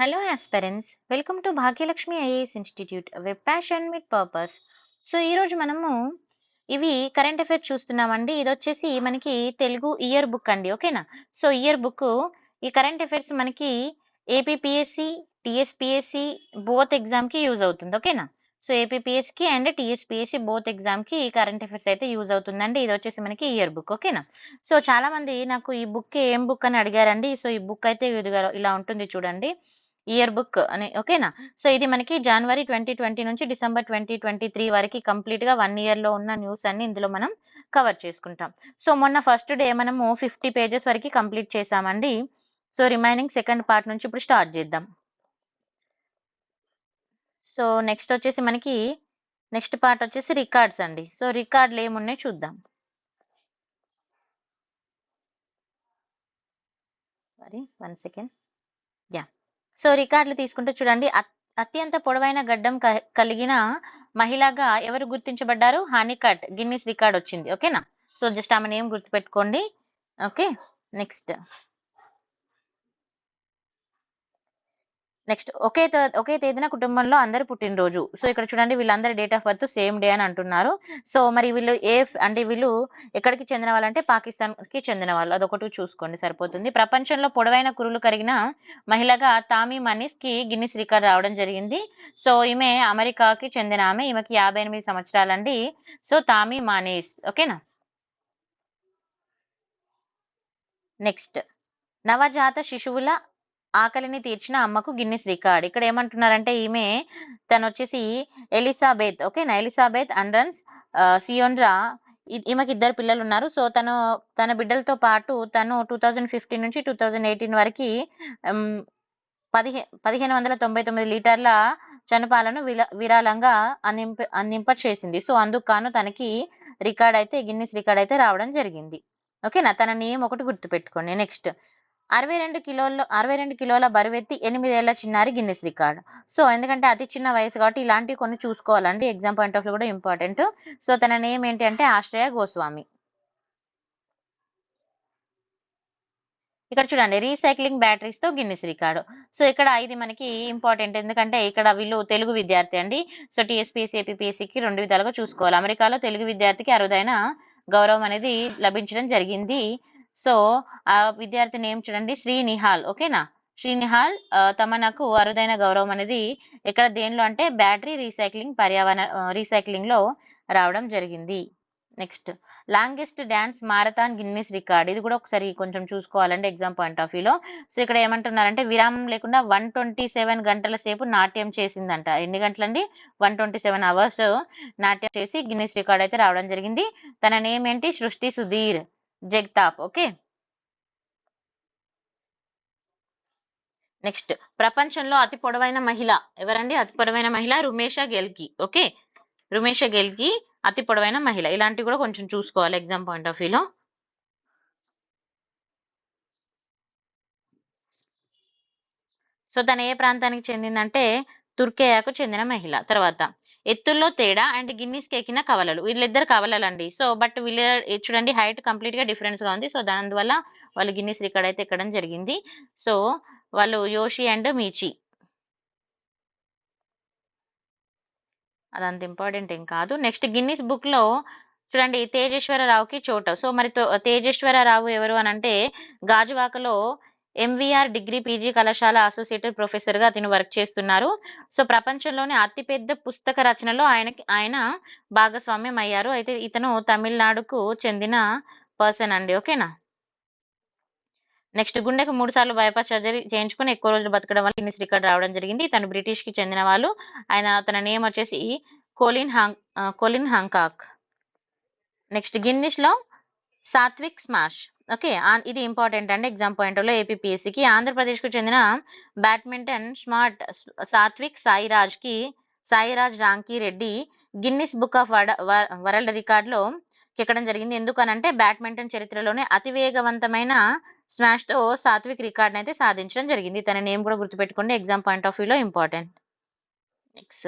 Hello, aspirants. Welcome to Bhagyalakshmi IAS institute web passion with purpose. So ఈ రోజు మనము ఇవి కరెంట్ అఫైర్స్ చూస్తున్నామండి. ఇది వచ్చేసి మనకి తెలుగు ఇయర్ బుక్ అండి. ఓకేనా? సో ఇయర్ బుక్ ఈ కరెంట్ అఫైర్స్ మనకి ఏపీపీఎస్సి, టీఎస్పీఎస్సి బోత్ ఎగ్జామ్ కి యూజ్ అవుతుంది. ఓకేనా? సో ఏపీపీఎస్సి కి అండ్ టీఎస్పీఎస్సి బోత్ ఎగ్జామ్ కి ఈ కరెంట్ అఫైర్స్ అయితే యూజ్ అవుతుందండి. ఇది వచ్చేసి మనకి ఇయర్ బుక్. ఓకేనా? సో చాలా మంది నాకు ఈ బుక్ ఏం బుక్ అని అడిగారండి. సో ఈ బుక్ అయితే ఇలా ఉంటుంది చూడండి. ఇయర్ బుక్ అని. ఓకేనా? సో ఇది మనకి జనవరి 2020 నుంచి డిసెంబర్ 2023 వరకు కంప్లీట్ గా 1 ఇయర్ లో ఉన్న న్యూస్ అన్ని ఇందులో మనం కవర్ చేసుకుంటాం. సో మొన్న ఫస్ట్ డే మనము 50 పేజెస్ వరకు కంప్లీట్ చేసామండి. సో రిమైనింగ్ సెకండ్ పార్ట్ నుంచి ఇప్పుడు స్టార్ట్ చేద్దాం. సో నెక్స్ట్ వచ్చేసి మనకి నెక్స్ట్ పార్ట్ వచ్చేసి రికార్డ్స్ అండి. సో రికార్డులు ఏమున్నాయి చూద్దాం. Sorry 1 second. యా. సో రికార్డులు తీసుకుంటే చూడండి, అత్యంత పొడవైన గడ్డం కలిగిన మహిళగా ఎవరు గుర్తించబడ్డారు? హానికట్ గిన్నిస్ రికార్డ్ వచ్చింది. ఓకేనా? సో జస్ట్ ఆమె నేమ్ గుర్తుపెట్టుకోండి. ఓకే. నెక్స్ట్ ఒకే తేదీన కుటుంబంలో అందరు పుట్టినరోజు. సో ఇక్కడ చూడండి, వీళ్ళందరి date of birth same day అని అంటున్నారు. సో మరి వీళ్ళు వీళ్ళు ఎక్కడికి చెందిన వాళ్ళంటే పాకిస్తాన్ కి చెందిన వాళ్ళు. అదొకటి చూసుకోండి సరిపోతుంది. ప్రపంచంలో పొడవైన కురులు కరిగిన మహిళగా తామీ మనీస్ కి గిన్నిస్ రికార్డ్ రావడం జరిగింది. సో ఈమె అమెరికాకి చెందిన ఆమె. ఈమెకి 58 సంవత్సరాలండి. సో తామీ మనీస్. ఓకేనా? నెక్స్ట్ నవజాత శిశువుల ఆకలిని తీర్చిన అమ్మకు గిన్నిస్ రికార్డ్. ఇక్కడ ఏమంటున్నారంటే తను వచ్చేసి ఎలిజాబెత్. ఓకేనా? ఎలిజాబెత్ అండర్స్ సియోన్రా. ఈమెకి 2 పిల్లలు ఉన్నారు. సో తన బిడ్డలతో పాటు తను 2015 నుంచి 2018 వరకు 1599 లీటర్ల చనుపాలను విరాళంగా అందింప చేసింది. సో అందుకు గాను తనకి గిన్నిస్ రికార్డ్ అయితే రావడం జరిగింది. ఓకేనా? తన నేమ్ ఒకటి గుర్తుపెట్టుకోండి. నెక్స్ట్ 62 కిలోల బరువెత్తి 8 ఏళ్ల చిన్నారి గిన్నిస్ రికార్డ్. సో ఎందుకంటే అతి చిన్న వయసు కాబట్టి ఇలాంటివి కొన్ని చూసుకోవాలండి. ఎగ్జామ్ పాయింట్ ఆఫ్ వ్యూ కూడా ఇంపార్టెంట్. సో తన నేమ్ ఏంటి అంటే ఆశ్రయ గోస్వామి. ఇక్కడ చూడండి, రీసైక్లింగ్ బ్యాటరీస్ తో గిన్నిస్ రికార్డు. సో ఇక్కడ ఇది మనకి ఇంపార్టెంట్, ఎందుకంటే ఇక్కడ వీళ్ళు తెలుగు విద్యార్థి అండి. సో టీఎస్పీఎస్సీ, ఏపీపీఎస్సీకి 2 విధాలుగా చూసుకోవాలి. అమెరికాలో తెలుగు విద్యార్థికి అరుదైన గౌరవం అనేది లభించడం జరిగింది. సో ఆ విద్యార్థి నేమ్ చూడండి, శ్రీ నిహాల్. ఓకేనా? శ్రీ నిహాల్ తమనకు అరుదైన గౌరవం అనేది ఇక్కడ దేనిలో అంటే బ్యాటరీ రీసైక్లింగ్ లో రావడం జరిగింది. Next longest dance marathon Guinness record. ఇది కూడా ఒకసారి కొంచెం చూసుకోవాలండి ఎగ్జామ్ పాయింట్ ఆఫ్ వ్యూలో. సో ఇక్కడ ఏమంటున్నారంటే విరామం లేకుండా 127 గంటల సేపు నాట్యం చేసిందంట. ఎన్ని గంటలండి? 127 అవర్స్ నాట్యం చేసి గిన్నిస్ రికార్డ్ అయితే రావడం జరిగింది. తన నేమ్ ఏంటి? సృష్టి సుధీర్ జగ్తాప్. ఓకే. నెక్స్ట్ ప్రపంచంలో అతి పొడవైన మహిళ ఎవరండి? అతి పొడవైన మహిళ రుమేషా గెల్కి. ఓకే. రుమేషా గెల్కి అతి పొడవైన మహిళ. ఇలాంటివి కూడా కొంచెం చూసుకోవాలి ఎగ్జామ్ పాయింట్ ఆఫ్ వ్యూలో. సో తను ఏ ప్రాంతానికి చెందిందంటే తుర్కేయాకు చెందిన మహిళ. తర్వాత ఎత్తుల్లో తేడా అండ్ గిన్నిస్ ఎక్కిన కవలలు. వీళ్ళిద్దరు కవలలండి. సో బట్ వీళ్ళ చూడండి హైట్ కంప్లీట్ గా డిఫరెన్స్ గా ఉంది. సో దానివల్ల వాళ్ళు గిన్నిస్ రికార్డ్ అయితే ఎక్కడం జరిగింది. సో వాళ్ళు యోషి అండ్ మీచి. అదంత ఇంపార్టెంట్ ఏం కాదు. నెక్స్ట్ గిన్నిస్ బుక్ లో చూడండి తేజేశ్వరరావుకి చోటు. సో మరి తేజేశ్వరరావు ఎవరు అని అంటే గాజువాకలో ఎంవీఆర్ డిగ్రీ పీజీ కళాశాల అసోసియేటెడ్ ప్రొఫెసర్ గా అతను వర్క్ చేస్తున్నారు. సో ప్రపంచంలోనే అతిపెద్ద పుస్తక రచనలో ఆయన భాగస్వామ్యం అయ్యారు. అయితే ఇతను తమిళనాడుకు చెందిన పర్సన్ అండి. ఓకేనా? నెక్స్ట్ గుండెకు 3 సార్లు బైపాస్ సర్జరీ చేయించుకుని ఎక్కువ రోజులు బతకడం వల్ల గిన్నిస్ రికార్డ్ రావడం జరిగింది. తను బ్రిటిష్ కి చెందిన వాళ్ళు. తన నేమ్ వచ్చేసి కోలిన్ హాంకాక్. నెక్స్ట్ గిన్నిస్ లో సాత్విక్ స్మాష్. ఓకే. ఇది ఇంపార్టెంట్ అండి ఎగ్జామ్ పాయింట్ లో ఏపీపీఎస్సీకి. ఆంధ్రప్రదేశ్ కు చెందిన badminton smart Satvik Sairaj Ramky Reddy Guinness book of world record లో ఎక్కడం జరిగింది. ఎందుకనంటే బ్యాడ్మింటన్ చరిత్రలోనే అతి వేగవంతమైన స్మాష్ తో సాత్విక్ రికార్డ్ అయితే సాధించడం జరిగింది. తన నేమ్ కూడా గుర్తుపెట్టుకోండి, ఎగ్జామ్ పాయింట్ ఆఫ్ వ్యూలో ఇంపార్టెంట్. నెక్స్ట్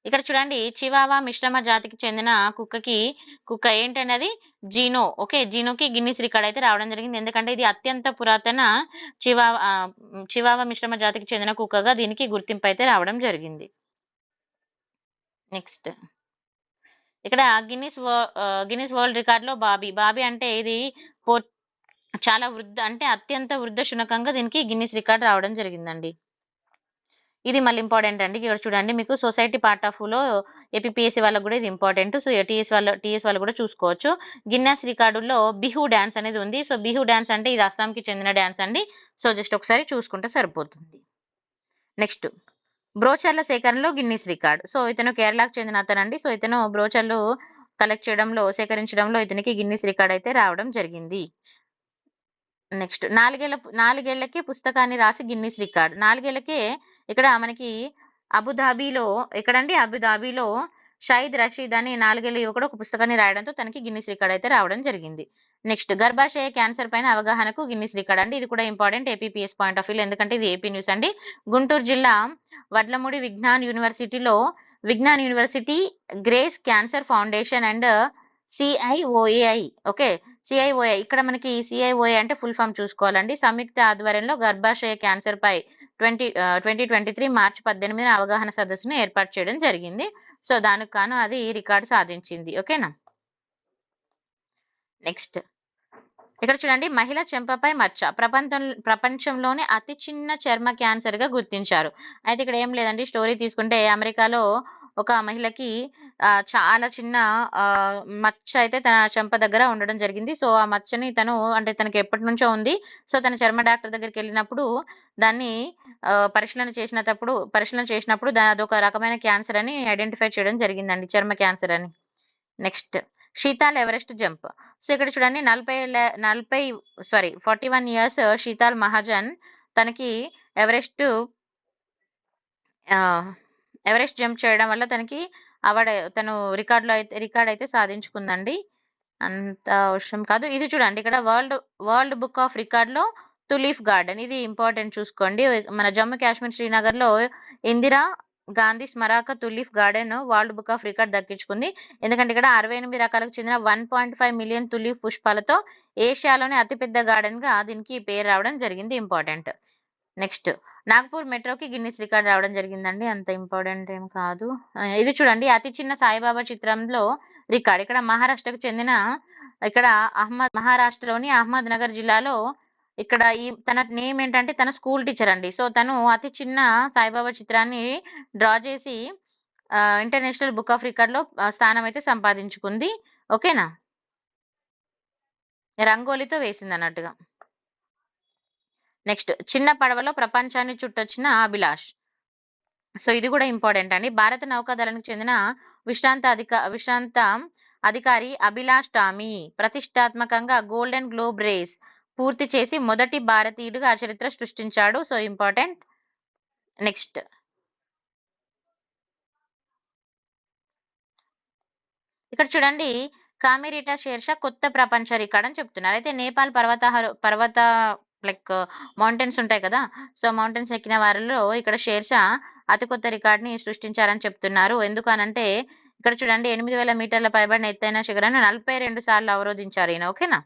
ఇక్కడ చూడండి చివావా మిశ్రమ జాతికి చెందిన కుక్క ఏంటనేది జీనో. ఓకే. జీనోకి గిన్నిస్ రికార్డ్ అయితే రావడం జరిగింది. ఎందుకంటే ఇది అత్యంత పురాతన చివావా మిశ్రమ జాతికి చెందిన కుక్కగా దీనికి గుర్తింపు అయితే రావడం జరిగింది. నెక్స్ట్ ఇక్కడ గిన్నిస్ వరల్డ్ రికార్డ్ లో బాబీ అంటే ఇది చాలా అంటే అత్యంత వృద్ధ శునకంగా దీనికి గిన్నిస్ రికార్డ్ రావడం జరిగిందండి. ఇది మళ్ళీ ఇంపార్టెంట్ అండి. ఇక్కడ చూడండి మీకు సొసైటీ పార్ట్ ఆఫ్ లో ఏపీఎస్సీ వాళ్ళకి కూడా ఇది ఇంపార్టెంట్. సో టీఎస్ వాళ్ళు కూడా చూసుకోవచ్చు. గిన్నెస్ రికార్డుల్లో బిహు డాన్స్ అనేది ఉంది. సో బిహు డాన్స్ అంటే ఇది అస్సాంకి చెందిన డాన్స్ అండి. సో జస్ట్ ఒకసారి చూసుకుంటే సరిపోతుంది. నెక్స్ట్ బ్రోచర్ల సేకరణలో గిన్నిస్ రికార్డ్. సో ఇతను కేరళకు చెందిన అతనండి. సో ఇతను బ్రోచర్లు కలెక్ట్ చేయడంలో సేకరించడంలో ఇతనికి గిన్నిస్ రికార్డ్ అయితే రావడం జరిగింది. నెక్స్ట్ నాలుగేళ్లకి పుస్తకాన్ని రాసి గిన్నిస్ రికార్డ్. నాలుగేళ్లకే ఇక్కడ మనకి అబుదాబిలో షాయిద్ రషీద్ అని 4 ఏళ్ల యువకుడు ఒక పుస్తకాన్ని రాయడంతో తనకి గిన్నిస్ రికార్డ్ అయితే రావడం జరిగింది. నెక్స్ట్ గర్భాశయ క్యాన్సర్ పైన అవగాహనకు గిన్నిస్ రికార్డ్ అండి. ఇది కూడా important APS point of view, ఎందుకంటే ఇది ఏపీ న్యూస్ అండి. గుంటూరు జిల్లా Vadlamudi Vignan university grace cancer foundation and CIOAI. Okay. CIOA ఇక్కడ మనకి సిఐఓఏ అంటే ఫుల్ ఫామ్ చూసుకోవాలండి. సంయుక్త ఆధ్వర్యంలో గర్భాశయ క్యాన్సర్ పై 2023 మార్చి 18న అవగాహన సదస్సును ఏర్పాటు చేయడం జరిగింది. సో దానికి కాను అది రికార్డు సాధించింది. ఓకేనా. నెక్స్ట్ ఇక్కడ చూడండి మహిళ చెంపపై మచ్చ ప్రపంచంలోనే అతి చిన్న చర్మ క్యాన్సర్ గా గుర్తించారు. అయితే ఇక్కడ ఏం లేదండి, స్టోరీ తీసుకుంటే అమెరికాలో ఒక మహిళకి చాలా చిన్న మచ్చ అయితే తన చెంప దగ్గర ఉండడం జరిగింది. సో ఆ మచ్చని తనకి ఎప్పటి నుంచో ఉంది. సో తన చర్మ డాక్టర్ దగ్గరికి వెళ్ళినప్పుడు దాన్ని పరిశీలన చేసినప్పుడు అదొక రకమైన క్యాన్సర్ అని ఐడెంటిఫై చేయడం జరిగిందండి, చర్మ క్యాన్సర్ అని. Next Sheetal Everest jump. So ఇక్కడ చూడండి 41 ఇయర్స్ శీతాల్ మహాజన్ తనకి ఎవరెస్ట్ జంప్ చేయడం వల్ల తను రికార్డ్ అయితే సాధించుకుందండి. అంత అవసరం కాదు. ఇది చూడండి ఇక్కడ వరల్డ్ బుక్ ఆఫ్ రికార్డ్ లో తులీఫ్ గార్డెన్, ఇది ఇంపార్టెంట్ చూసుకోండి. మన జమ్మూ కాశ్మీర్ శ్రీనగర్ లో ఇందిరా గాంధీ స్మారక tulip garden world book of record దక్కించుకుంది. ఎందుకంటే ఇక్కడ 68 రకాలకు చెందిన 1.5 మిలియన్ తులీఫ్ పుష్పాలతో ఏషియాలోనే అతిపెద్ద గార్డెన్ గా దీనికి పేరు రావడం జరిగింది. ఇంపార్టెంట్. నెక్స్ట్ నాగ్పూర్ మెట్రోకి గిన్నిస్ రికార్డ్ రావడం జరిగిందండి. అంత ఇంపార్టెంట్ ఏం కాదు. ఇది చూడండి అతి చిన్న సాయిబాబా చిత్రంలో రికార్డ్. ఇక్కడ మహారాష్ట్రలోని అహ్మద్ నగర్ జిల్లాలో ఇక్కడ తన నేమ్ ఏంటంటే తన స్కూల్ టీచర్ అండి. సో తను అతి చిన్న సాయిబాబా చిత్రాన్ని డ్రా చేసి ఇంటర్నేషనల్ బుక్ ఆఫ్ రికార్డ్ లో స్థానం అయితే సంపాదించుకుంది. ఓకేనా. రంగోలితో వేసింది అన్నట్టుగా. నెక్స్ట్ చిన్న పడవలో ప్రపంచాన్ని చుట్టొచ్చిన అభిలాష్. సో ఇది కూడా ఇంపార్టెంట్ అండి. భారత నౌకాదళానికి చెందిన విశ్రాంత అధికారి అభిలాష్ టామీ ప్రతిష్టాత్మకంగా గోల్డెన్ గ్లోబ్ రేస్ పూర్తి చేసి మొదటి భారతీయుడిగా చరిత్ర సృష్టించాడు. So important. నెక్స్ట్ ఇక్కడ చూడండి కామిరీటా షేర్షా కొత్త ప్రపంచ రికార్డ్ అని చెప్తున్నారు. అయితే నేపాల్ పర్వత మౌంటైన్స్ ఉంటాయి కదా. సో మౌంటైన్స్ ఎక్కిన వారిలో ఇక్కడ షేర్షా అతి కొత్త రికార్డ్ ని సృష్టించారని చెప్తున్నారు. ఎందుకనంటే ఇక్కడ చూడండి 8,000 మీటర్ల పైబడిన ఎత్తైన శిఖరాన్ని 42 సార్లు అవరోధించారు ఈయన. ఓకేనా.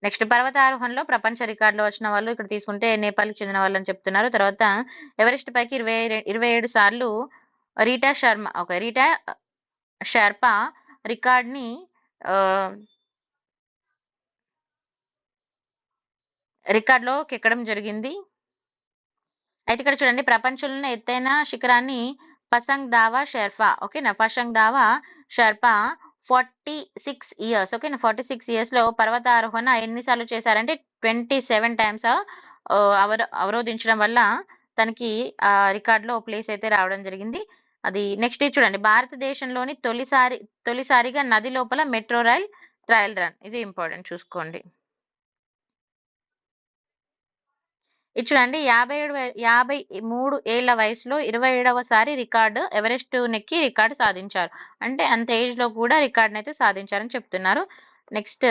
నెక్స్ట్ పర్వతారోహణలో ప్రపంచ రికార్డులో వచ్చిన వాళ్ళు ఇక్కడ తీసుకుంటే నేపాల్కి చెందిన వాళ్ళు అని చెప్తున్నారు. తర్వాత ఎవరెస్ట్ పైకి 27 సార్లు రీటా షెర్పా రికార్డ్ని రికార్డులోకి ఎక్కడం జరిగింది. అయితే ఇక్కడ చూడండి ప్రపంచంలోనే ఎత్తైన శిఖరాన్ని పసంగ్ దావా షెర్పా 46 ఇయర్స్. ఓకేనా. 46 ఇయర్స్ లో పర్వతారోహణ ఎన్నిసార్లు చేశారంటే 27 టైమ్స్ అవరోధించడం వల్ల తనకి ఆ రికార్డులో ప్లేస్ అయితే రావడం జరిగింది. అది నెక్స్ట్ చూడండి భారతదేశంలోని తొలిసారిగా నది లోపల మెట్రో రైల్ ట్రయల్ రన్. ఇది ఇంపార్టెంట్ చూసుకోండి. ఇది చూడండి 53 ఏళ్ల వయసులో 27వ సారి ఎవరెస్ట్ నెక్కి రికార్డు సాధించారు. అంటే అంత ఏజ్ లో కూడా రికార్డ్ అయితే సాధించారని చెప్తున్నారు. నెక్స్ట్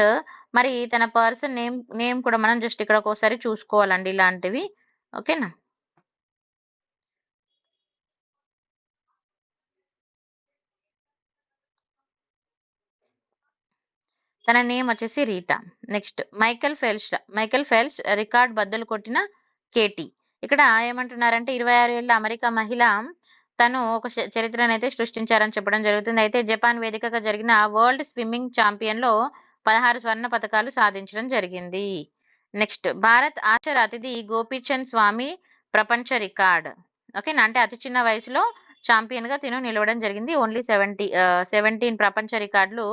మరి తన పర్సన్ నేమ్ కూడా మనం జస్ట్ ఇక్కడ ఒకసారి చూసుకోవాలండి ఇలాంటివి. ఓకేనా. తన నేమ్ వచ్చేసి Rita. Next Michael Phelps record బద్దలు కొట్టిన కేటీ. ఇక్కడ ఏమంటున్నారంటే 26 ఏళ్ల అమెరికా మహిళ తను ఒక చరిత్రనైతే సృష్టించారని చెప్పడం జరుగుతుంది. అయితే జపాన్ వేదికగా జరిగిన వరల్డ్ స్విమ్మింగ్ ఛాంపియన్‌లో 16 స్వర్ణ పతకాలు సాధించడం జరిగింది. నెక్స్ట్ భారత్ ఆర్చర్ అతిథి గోపీచంద్ స్వామి ప్రపంచ రికార్డ్. ఓకేనా, అంటే అతి చిన్న వయసులో ఛాంపియన్ గా తిను నిలవడం జరిగింది. ఓన్లీ 17 ప్రపంచ రికార్డులు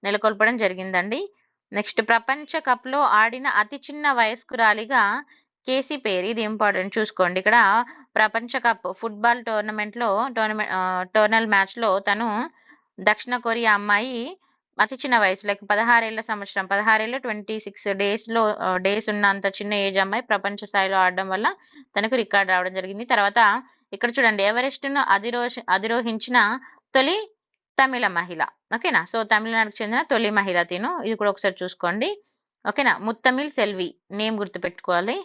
నెలకొల్పడం జరిగిందండి. నెక్స్ట్ ప్రపంచ కప్ లో ఆడిన అతి చిన్న వయస్కురాలిగా కేసీ పేరు. ఇది ఇంపార్టెంట్ చూసుకోండి. ఇక్కడ ప్రపంచ కప్ ఫుట్బాల్ టోర్నల్ మ్యాచ్ లో తను దక్షిణ కొరియా అమ్మాయి అతి చిన్న వయసు లైక్ 16 ఏళ్ల 26 డేస్ ఉన్న అంత చిన్న ఏజ్ అమ్మాయి ప్రపంచ స్థాయిలో ఆడడం వల్ల తనకు రికార్డ్ రావడం జరిగింది. తర్వాత ఇక్కడ చూడండి, ఎవరెస్ట్ ను అధిరోహించిన తొలి తమిళ మహిళ. ఓకేనా, సో తమిళనాడుకు చెందిన తొలి మహిళ తిను. ఇది కూడా ఒకసారి చూసుకోండి. ఓకేనా, ముత్తమిళ్ సెల్వి నేమ్ గుర్తుపెట్టుకోవాలి.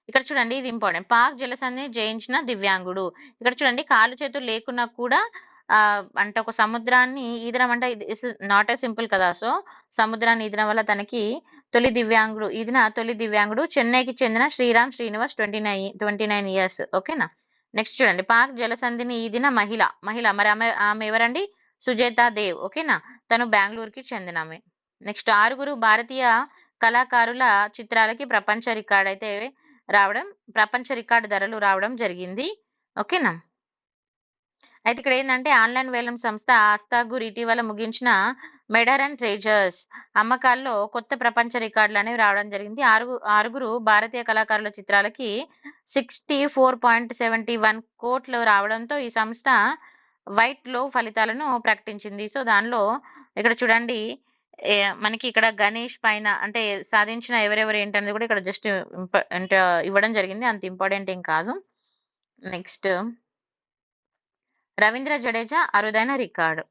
ఇక్కడ చూడండి, ఇది ఇంపార్టెంట్. పాక్ జలసంధిని జయించిన దివ్యాంగుడు. ఇక్కడ చూడండి, కాళ్ళు చేతులు లేకున్నా కూడా అంటే ఒక సముద్రాన్ని ఈదడం అంటే ఇట్స్ నాట్ ఏ సింపుల్ కదా. సో సముద్రాన్ని ఈదడం వల్ల తనకి తొలి దివ్యాంగుడు చెన్నైకి చెందిన శ్రీరామ్ శ్రీనివాస్ 29 ఇయర్స్. ఓకేనా. నెక్స్ట్ చూడండి, పాక్ జలసంధిని ఈదిన మహిళ మరి ఆమె ఎవరండి? సుజేత దేవ్. ఓకేనా, తను బెంగళూరుకి చెందిన ఆమె. నెక్స్ట్ 6 భారతీయ కళాకారుల చిత్రాలకి ప్రపంచ రికార్డు ధరలు రావడం జరిగింది. ఓకేనా. అయితే ఇక్కడ ఏంటంటే ఆన్లైన్ వేలం సంస్థ ఆస్తాగూర్ ఇటీవల ముగించిన మెడర్ అండ్ ట్రెజర్స్ అమ్మకాల్లో కొత్త ప్రపంచ రికార్డులు అనేవి రావడం జరిగింది. ఆరుగురు భారతీయ కళాకారుల చిత్రాలకి 64.71 కోట్లు రావడంతో ఈ సంస్థ వైట్ లో ఫలితాలను ప్రకటించింది. సో దానిలో ఇక్కడ చూడండి, మనకి ఇక్కడ గణేష్ పైన అంటే సాధించిన ఎవరెవరు ఏంటనేది కూడా ఇక్కడ జస్ట్ ఇవ్వడం జరిగింది. అంత ఇంపార్టెంట్ ఏం కాదు. నెక్స్ట్ రవీంద్ర జడేజా అరుదైన రికార్డు.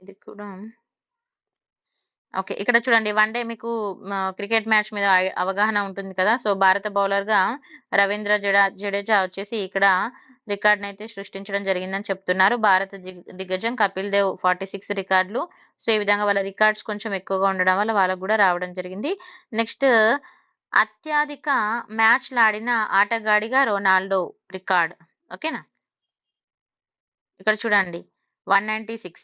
ఇది కూడా ఓకే. ఇక్కడ చూడండి, వన్ డే మీకు క్రికెట్ మ్యాచ్ మీద అవగాహన ఉంటుంది కదా. సో భారత బౌలర్ గా రవీంద్ర జడేజా వచ్చేసి ఇక్కడ రికార్డ్ అయితే సృష్టించడం జరిగిందని చెప్తున్నారు. భారత దిగ్గజం కపిల్ దేవ్ 46 రికార్డులు. సో ఈ విధంగా వాళ్ళ రికార్డ్స్ కొంచెం ఎక్కువగా ఉండడం వల్ల వాళ్ళకు కూడా రావడం జరిగింది. నెక్స్ట్ అత్యధిక మ్యాచ్లు ఆడిన ఆటగాడిగా రొనాల్డో రికార్డ్. ఓకేనా, ఇక్కడ చూడండి 196.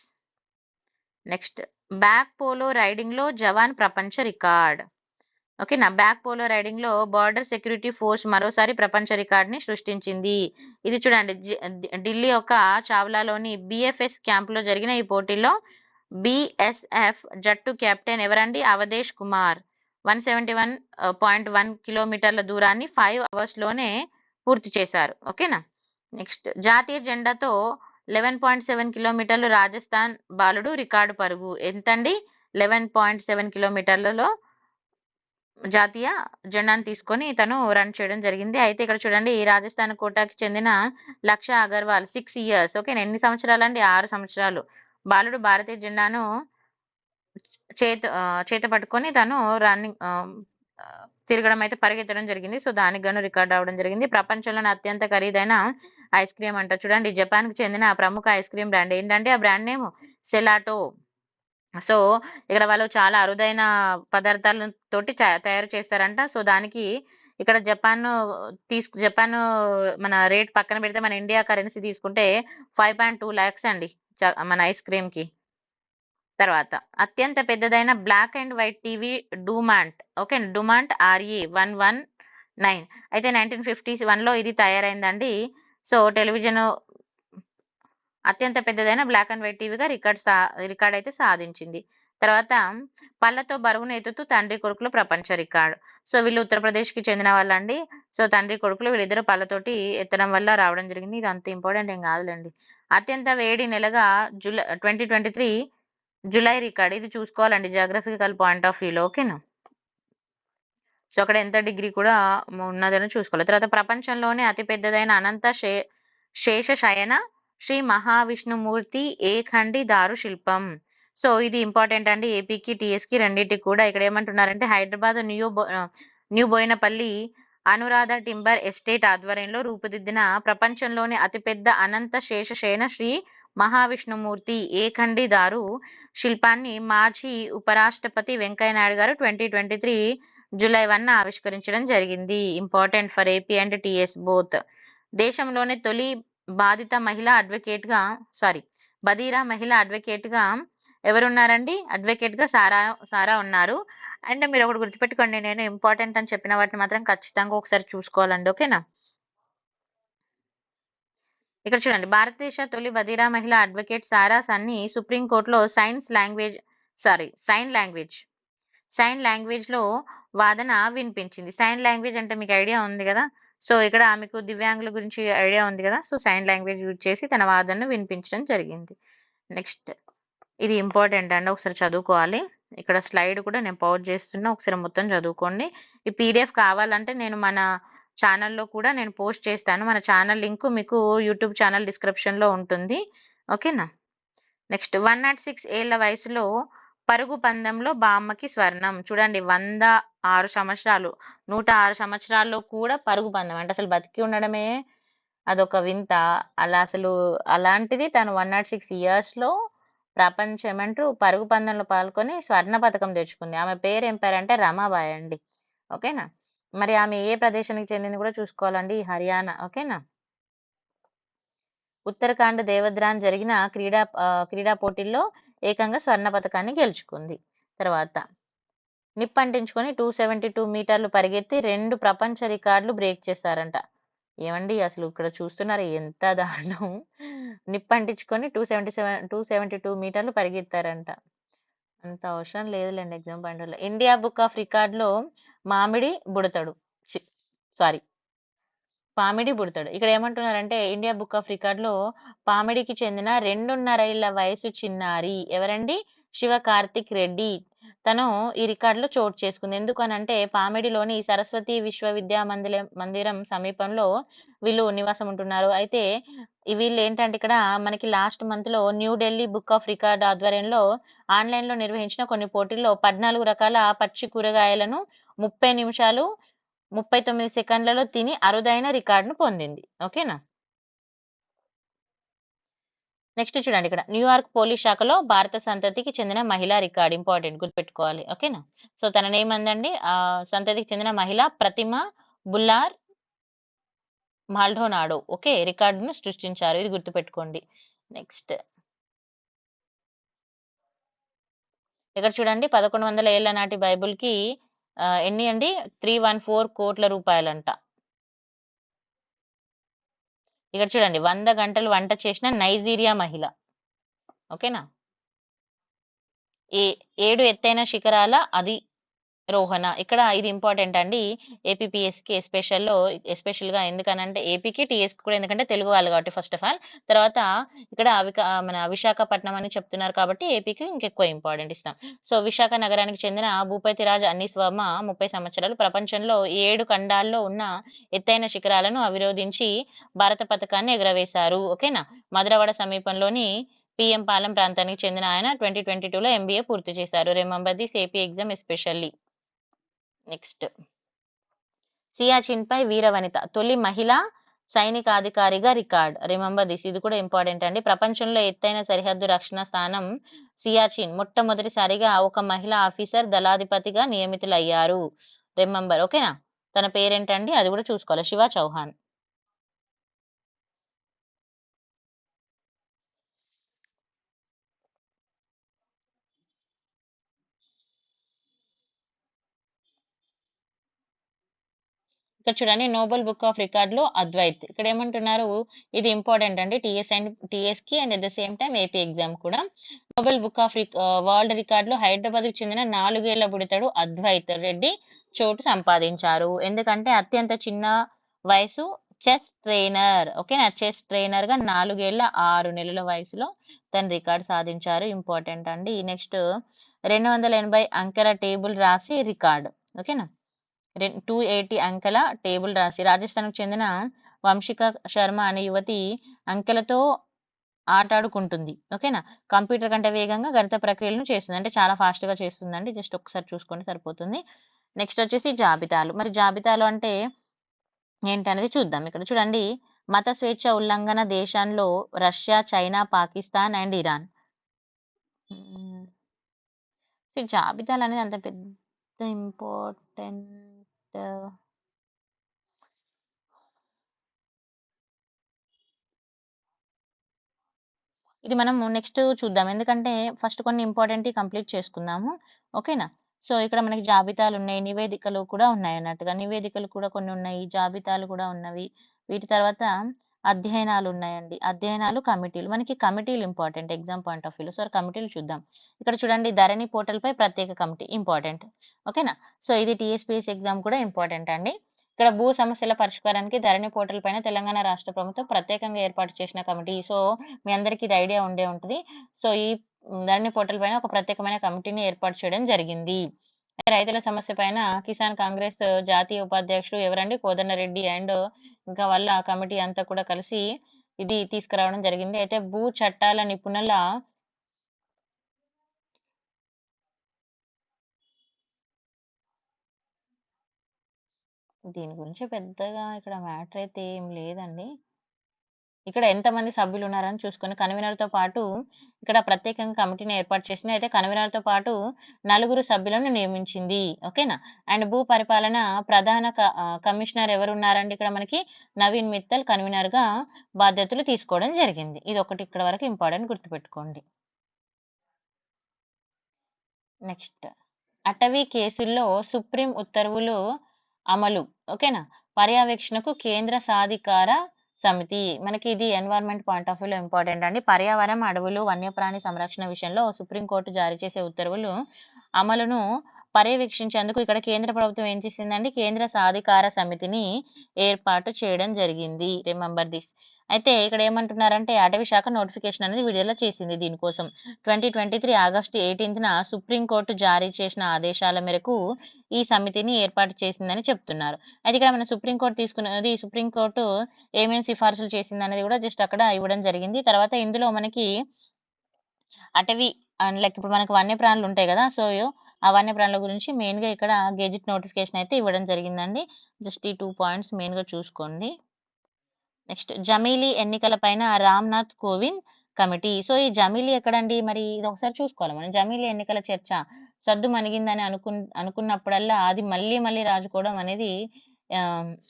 నెక్స్ట్ బ్యాక్ పోలో రైడింగ్ లో జవాన్ ప్రపంచ రికార్డ్. ఓకేనా, బ్యాక్ పోలో రైడింగ్ లో బార్డర్ సెక్యూరిటీ ఫోర్స్ మరోసారి ప్రపంచ రికార్డ్ ని సృష్టించింది. ఇది చూడండి, ఢిల్లీ యొక్క చావ్లాలోని బిఎఫ్ఎస్ క్యాంప్ లో జరిగిన ఈ పోటీలో బిఎస్ఎఫ్ జట్టు కెప్టెన్ ఎవరండి? అవధేష్ కుమార్ 171.1 కిలోమీటర్ల దూరాన్ని 5 hours లోనే పూర్తి చేశారు. ఓకేనా. నెక్స్ట్ జాతీయ జెండాతో 11.7 కిలోమీటర్లు రాజస్థాన్ బాలుడు రికార్డు పరుగు. ఎంతండి? 11.7 కిలోమీటర్లలో జాతీయ జెండాను తీసుకొని తను రన్ చేయడం జరిగింది. అయితే ఇక్కడ చూడండి, రాజస్థాన్ కోటాకి చెందిన లక్ష అగర్వాల్ 6 years. ఓకే, ఎన్ని సంవత్సరాలు అండి? 6 సంవత్సరాలు బాలుడు భారతీయ జెండాను చేత పట్టుకొని తను రన్నింగ్ తిరగడం అయితే పరిగెత్తడం జరిగింది. సో దానికి గాను రికార్డ్ అవడం జరిగింది. ప్రపంచంలోని అత్యంత ఖరీదైన ఐస్ క్రీమ్ అంట. చూడండి, జపాన్ కి చెందిన ప్రముఖ ఐస్ క్రీమ్ బ్రాండ్ ఏంటంటే ఆ బ్రాండ్ నేమ్ సెలాటో. సో ఇక్కడ వాళ్ళు చాలా అరుదైన పదార్థాలతోటి తయారు చేస్తారంట. సో దానికి ఇక్కడ జపాన్ మన రేట్ పక్కన పెడితే మన ఇండియా కరెన్సీ తీసుకుంటే 5.2 lakhs అండి మన ఐస్ క్రీమ్ కి. తర్వాత అత్యంత పెద్దదైన black and white TV Dumont. Okay, Dumont RE119 అయితే 1951 లో ఇది తయారైందండి. సో టెలివిజన్ అత్యంత పెద్దదైన బ్లాక్ అండ్ వైట్ టీవీగా రికార్డ్ అయితే సాధించింది. తర్వాత పళ్ళతో బరువును ఎత్తుతూ తండ్రి కొడుకులు ప్రపంచ రికార్డు. సో వీళ్ళు ఉత్తరప్రదేశ్ కి చెందిన వాళ్ళండి. సో తండ్రి కొడుకులు వీళ్ళిద్దరు పళ్ళతోటి ఎత్తడం వల్ల రావడం జరిగింది. ఇది అంత ఇంపార్టెంట్ ఏం కాదులేండి. అత్యంత వేడి నెలగా 2023 జూలై రికార్డ్. ఇది చూసుకోవాలండి జాగ్రఫికల్ పాయింట్ ఆఫ్ వ్యూలో. ఓకేనా. సో అక్కడ ఎంత డిగ్రీ కూడా ఉన్నదని చూసుకోవాలి. తర్వాత ప్రపంచంలోనే అతి పెద్దదైన అనంత శేష శయన శ్రీ మహావిష్ణుమూర్తి ఏఖండి దారు శిల్పం. సో ఇది ఇంపార్టెంట్ అండి ఏపీకి టీఎస్ కి రెండింటికి కూడా. ఇక్కడ ఏమంటున్నారంటే Hyderabad new Bowenpally Anuradha timber estate ఆధ్వర్యంలో రూపుదిద్దిన ప్రపంచంలోని అతిపెద్ద అనంత శేషశయన శ్రీ మహావిష్ణుమూర్తి ఏకండిదారు శిల్పాన్ని మాజీ ఉపరాష్ట్రపతి వెంకయ్య నాయుడు గారు 2023 జూలై 1 ఆవిష్కరించడం జరిగింది. Important for AP and TS both. దేశంలోనే తొలి బాధిత మహిళా అడ్వకేట్గా బదీరా మహిళా అడ్వకేట్గా ఎవరున్నారండి? అడ్వకేట్గా సారా ఉన్నారు. అండ్ మీరు ఒకటి గుర్తుపెట్టుకోండి, నేను ఇంపార్టెంట్ అని చెప్పిన వాటిని మాత్రం ఖచ్చితంగా ఒకసారి చూసుకోవాలండి. ఓకేనా? ఇక్కడ చూడండి, భారతదేశ తొలి బదిరా మహిళా అడ్వకేట్ సారా సన్ని సుప్రీంకోర్టులో సైన్ లాంగ్వేజ్ లో వాదన వినిపించింది. సైన్ లాంగ్వేజ్ అంటే మీకు ఐడియా ఉంది కదా. సో ఇక్కడ మీకు దివ్యాంగుల గురించి ఐడియా ఉంది కదా. సో సైన్ లాంగ్వేజ్ యూజ్ చేసి తన వాదనను వినిపించడం జరిగింది. నెక్స్ట్, ఇది ఇంపార్టెంట్ అండి, ఒకసారి చదువుకోవాలి. ఇక్కడ స్లైడ్ కూడా నేను పౌజ్ చేస్తున్నా, ఒకసారి మొత్తం చదువుకోండి. ఈ పీడిఎఫ్ కావాలంటే నేను మన ఛానల్లో కూడా నేను పోస్ట్ చేస్తాను. మన ఛానల్ లింక్ మీకు యూట్యూబ్ ఛానల్ డిస్క్రిప్షన్లో ఉంటుంది. ఓకేనా? నెక్స్ట్, 106 ఏళ్ల వయసులో పరుగు పందెంలో బామ్మకి స్వర్ణం. చూడండి, 106 సంవత్సరాలు, 106 సంవత్సరాల్లో కూడా పరుగు పందెం అంటే అసలు బతికి ఉండడమే అదొక వింత. అలా అసలు అలాంటిది తను 106 ఇయర్స్లో ఏమంటారు పరుగు పందెంలో పాల్గొని స్వర్ణ పథకం తెచ్చుకుంది. ఆమె పేరు ఏం పేరంటే రమాబాయి అండి. ఓకేనా? మరి ఆమె ఏ ప్రదేశానికి చెందింది కూడా చూసుకోవాలండి, హర్యానా. ఓకేనా? ఉత్తరాఖండ్ దేవద్రాన్ జరిగిన క్రీడా పోటీల్లో ఏకంగా స్వర్ణ పథకాన్ని గెలుచుకుంది. తర్వాత, నిప్పంటించుకొని 272 మీటర్లు పరిగెత్తి 2 ప్రపంచ రికార్డులు బ్రేక్ చేశారంట. ఏమండి అసలు ఇక్కడ చూస్తున్నారు ఎంత దారుణం. నిప్పంటించుకొని 272 మీటర్లు పరిగెత్తారంట. అంత అవసరం లేదులేండి ఎగ్జామ్ పాయింట్ వల్ల. ఇండియా బుక్ ఆఫ్ రికార్డ్లో పామిడి బుడతాడు. ఇక్కడ ఏమంటున్నారంటే ఇండియా బుక్ ఆఫ్ రికార్డ్ లో పామిడికి చెందిన 2.5 ఏళ్ల వయసు చిన్నారి ఎవరండి? శివ కార్తిక్ రెడ్డి. తను ఈ రికార్డులో చోటు చేసుకుంది. ఎందుకనంటే పామిడిలోని సరస్వతి విశ్వవిద్యా మందిరం సమీపంలో వీళ్ళు నివాసం ఉంటున్నారు. అయితే వీళ్ళు ఏంటంటే ఇక్కడ మనకి లాస్ట్ మంత్ లో న్యూఢిల్లీ బుక్ ఆఫ్ రికార్డ్ ఆధ్వర్యంలో ఆన్లైన్ లో నిర్వహించిన కొన్ని పోటీల్లో 14 రకాల పచ్చి కూరగాయలను 30 నిమిషాలు 39 సెకండ్లలో తిని అరుదైన రికార్డును పొందింది. ఓకేనా? నెక్స్ట్ చూడండి, ఇక్కడ న్యూయార్క్ పోలీస్ శాఖలో భారత సంతతికి చెందిన మహిళా రికార్డ్. ఇంపార్టెంట్, గుర్తుపెట్టుకోవాలి. ఓకేనా? సో తన నేమ్ అందండి, సంతతికి చెందిన మహిళ ప్రతిమ బుల్లార్ మాల్డోనాడో. ఓకే, రికార్డును సృష్టించారు, ఇది గుర్తుపెట్టుకోండి. నెక్స్ట్, ఇక్కడ చూడండి, 1100 ఏళ్ల నాటి బైబుల్ కి ఎన్ని అండి? 314 కోట్ల రూపాయలంట. ఇక్కడ చూడండి, 100 గంటలు వంట చేసిన నైజీరియా మహిళ. ఓకేనా? 7 ఎత్తైన శిఖరాల అధిరోహణ. ఇక్కడ ఇది ఇంపార్టెంట్ అండి ఏపీపీఎస్కి ఎస్పెషల్ గా. ఎందుకనంటే ఏపీకి టీఎస్కి కూడా, ఎందుకంటే తెలుగు వాళ్ళు కాబట్టి ఫస్ట్ ఆఫ్ ఆల్. తర్వాత ఇక్కడ మన విశాఖపట్నం అని చెప్తున్నారు కాబట్టి ఏపీకి ఇంకెక్కువ ఇంపార్టెంట్ ఇస్తాం. సో విశాఖ నగరానికి చెందిన భూపతిరాజ్ అన్నీస్వర్మ 30 సంవత్సరాలు ప్రపంచంలో 7 ఖండాల్లో ఉన్న ఎత్తైన శిఖరాలను అవిరోధించి భారత పథకాన్ని ఎగురవేశారు. ఓకేనా? మధురవాడ సమీపంలోని పిఎం పాలెం ప్రాంతానికి చెందిన ఆయన 2022లో ఎంబీఏ పూర్తి చేశారు. Remember this AP exam especially. Next, Siachen పై వీరవనిత తొలి మహిళా సైనికాధికారిగా రికార్డ్. రిమెంబర్ దిస్, ఇది కూడా ఇంపార్టెంట్ అండి. ప్రపంచంలో ఎత్తైన సరిహద్దు రక్షణ స్థానం సియాచిన్ మొట్టమొదటిసారిగా ఒక మహిళా ఆఫీసర్ దళాధిపతిగా నియమితులయ్యారు. రిమెంబర్. ఓకేనా? తన పేరేంటండి అది కూడా చూసుకోవాలి, శివ చౌహాన్. ఇక్కడ చూడండి, నోబెల్ బుక్ ఆఫ్ రికార్డ్ లో అద్వైత్. ఇక్కడ ఏమంటున్నారు, ఇది ఇంపార్టెంట్ అండి టీఎస్ కి and at the same time AP exam కూడా. Noble book of world record లో హైదరాబాద్ కి చెందిన 4 ఏళ్ల బుడితడు అద్వైత్ రెడ్డి చోటు సంపాదించారు. ఎందుకంటే అత్యంత చిన్న వయసు చెస్ ట్రైనర్. ఓకేనా? చెస్ ట్రైనర్ గా 4 ఏళ్ల 6 నెలల వయసులో తను రికార్డ్ సాధించారు. ఇంపార్టెంట్ అండి. నెక్స్ట్, 280 అంకెల టేబుల్ రాసి రికార్డ్. ఓకేనా? 280 అంకెల టేబుల్ రాసి రాజస్థాన్కు చెందిన వంశిక శర్మ అనే యువతి అంకెలతో ఆటాడుకుంటుంది. ఓకేనా? కంప్యూటర్ కంటే వేగంగా గణిత ప్రక్రియలను చేస్తుంది, అంటే చాలా ఫాస్ట్ గా చేస్తుందండి. జస్ట్ ఒకసారి చూసుకుంటే సరిపోతుంది. నెక్స్ట్ వచ్చేసి జాబితాలు. మరి జాబితాలు అంటే ఏంటనేది చూద్దాం. ఇక్కడ చూడండి, మత స్వేచ్ఛ ఉల్లంఘన దేశాల్లో Russia, China, Pakistan and Iran. హ్మ్. సో, జాబితాలనేది అంత పెద్ద ఇంపార్టెంట్ ఇది మనము నెక్స్ట్ చూద్దాం. ఎందుకంటే ఫస్ట్ కొన్ని ఇంపార్టెంట్‌వి కంప్లీట్ చేసుకుందాము. ఓకేనా? సో, ఇక్కడ మనకి జాబితాలున్నాయి. నివేదికలు కూడా ఉన్నాయన్నట్టుగా. నివేదికలు కూడా కొన్ని ఉన్నాయి. జాబితాలు కూడా ఉన్నవి. వీటి తర్వాత అధ్యయనాలున్నాయండి. అధ్యయనాలు, కమిటీలు. మనకి కమిటీలు ఇంపార్టెంట్ ఎగ్జామ్ పాయింట్ ఆఫ్ వ్యూలో. సో, కమిటీలు చూద్దాం. ఇక్కడ చూడండి ధరణి పోర్టల్‌పై ప్రత్యేక కమిటీ ఇంపార్టెంట్. ఓకేనా? సో, ఇది టీఎస్‌పీఎస్సీ ఎగ్జామ్ కూడా ఇంపార్టెంట్ అండి. ఇక్కడ భూ సమస్యల పరిష్కారానికి ధరణి పోర్టల్ పైన తెలంగాణ రాష్ట్ర ప్రభుత్వం ప్రత్యేకంగా ఏర్పాటు చేసిన కమిటీ. సో, మీ అందరికీ ఇది ఐడియా ఉండే ఉంటది. సో, ఈ ధరణి పోర్టల్ పైన ఒక ప్రత్యేకమైన కమిటీని ఏర్పాటు చేయడం జరిగింది. రైతుల సమస్య పైన కిసాన్ కాంగ్రెస్ జాతీయ ఉపాధ్యక్షుడు ఎవరండి? కోదండరెడ్డి అండ్ ఇంకా వాళ్ళ కమిటీ అంతా కూడా కలిసి ఇది తీసుకురావడం జరిగింది. అయితే భూ చట్టాల నిపుణుల దీని గురించి పెద్దగా ఇక్కడ మ్యాటర్ అయితే ఏం లేదండి. ఇక్కడ ఎంతమంది సభ్యులున్నారని చూసుకొని కన్వీనర్‌తో పాటు ఇక్కడ ప్రత్యేకంగా కమిటీని ఏర్పాటు చేసింది. అయితే కన్వీనర్‌తో పాటు నలుగురు సభ్యులను నియమించింది. ఓకేనా? అండ్ భూ పరిపాలన ప్రధాన కమిషనర్ ఎవరున్నారండి ఇక్కడ మనకి? నవీన్ మిత్తల్ కన్వీనర్‌గా బాధ్యతలు తీసుకోవడం జరిగింది. ఇదొకటి ఇక్కడ వరకు ఇంపార్టెంట్ గుర్తుపెట్టుకోండి. నెక్స్ట్ అటవీ కేసుల్లో సుప్రీం ఉత్తర్వులు అమలు. ఓకేనా? పర్యవేక్షణకు కేంద్ర సాధికార సమితి. మనకి ఇది ఎన్విరాన్మెంట్ పాయింట్ ఆఫ్ వ్యూలో ఇంపార్టెంట్ అండి. పర్యావరణం, అడవులు, వన్యప్రాణి సంరక్షణ విషయంలో సుప్రీంకోర్టు జారీ చేసే ఉత్తర్వులు అమలును పర్యవేక్షించేందుకు ఇక్కడ కేంద్ర ప్రభుత్వం ఏం చేసిందండి? కేంద్ర సాధికార సమితిని ఏర్పాటు చేయడం జరిగింది. Remember this. అయితే ఇక్కడ ఏమంటున్నారంటే అటవీ శాఖ నోటిఫికేషన్ అనేది విడుదల చేసింది దీనికోసం. 2023 ఆగస్టు 18న సుప్రీంకోర్టు జారీ చేసిన ఆదేశాల మేరకు ఈ సమితిని ఏర్పాటు చేసిందని చెప్తున్నారు. అయితే ఇక్కడ మన సుప్రీంకోర్టు ఏమేం సిఫార్సులు చేసిందనేది కూడా జస్ట్ అక్కడ ఇవ్వడం జరిగింది. తర్వాత ఇందులో మనకి అటవీ అండ్ లైక్ ఇప్పుడు మనకు వన్యప్రాణులు ఉంటాయి కదా! సో, ఆ వన్యప్రాణుల గురించి మెయిన్‌గా ఇక్కడ గెజిట్ నోటిఫికేషన్ అయితే ఇవ్వడం జరిగిందండి. జస్ట్ ఈ 2 పాయింట్స్ మెయిన్‌గా చూసుకోండి. నెక్స్ట్ జమీలీ ఎన్నికల పైన రామ్‌నాథ్ కోవింద్ కమిటీ. సో, ఈ జమీలీ ఎక్కడండి? మరి ఇది ఒకసారి చూసుకోవాలి మనం. జమీలీ ఎన్నికల చర్చ సద్దుమణిగిందని అనుకున్నప్పుడల్లా అది మళ్ళీ మళ్ళీ రాజుకోవడం అనేది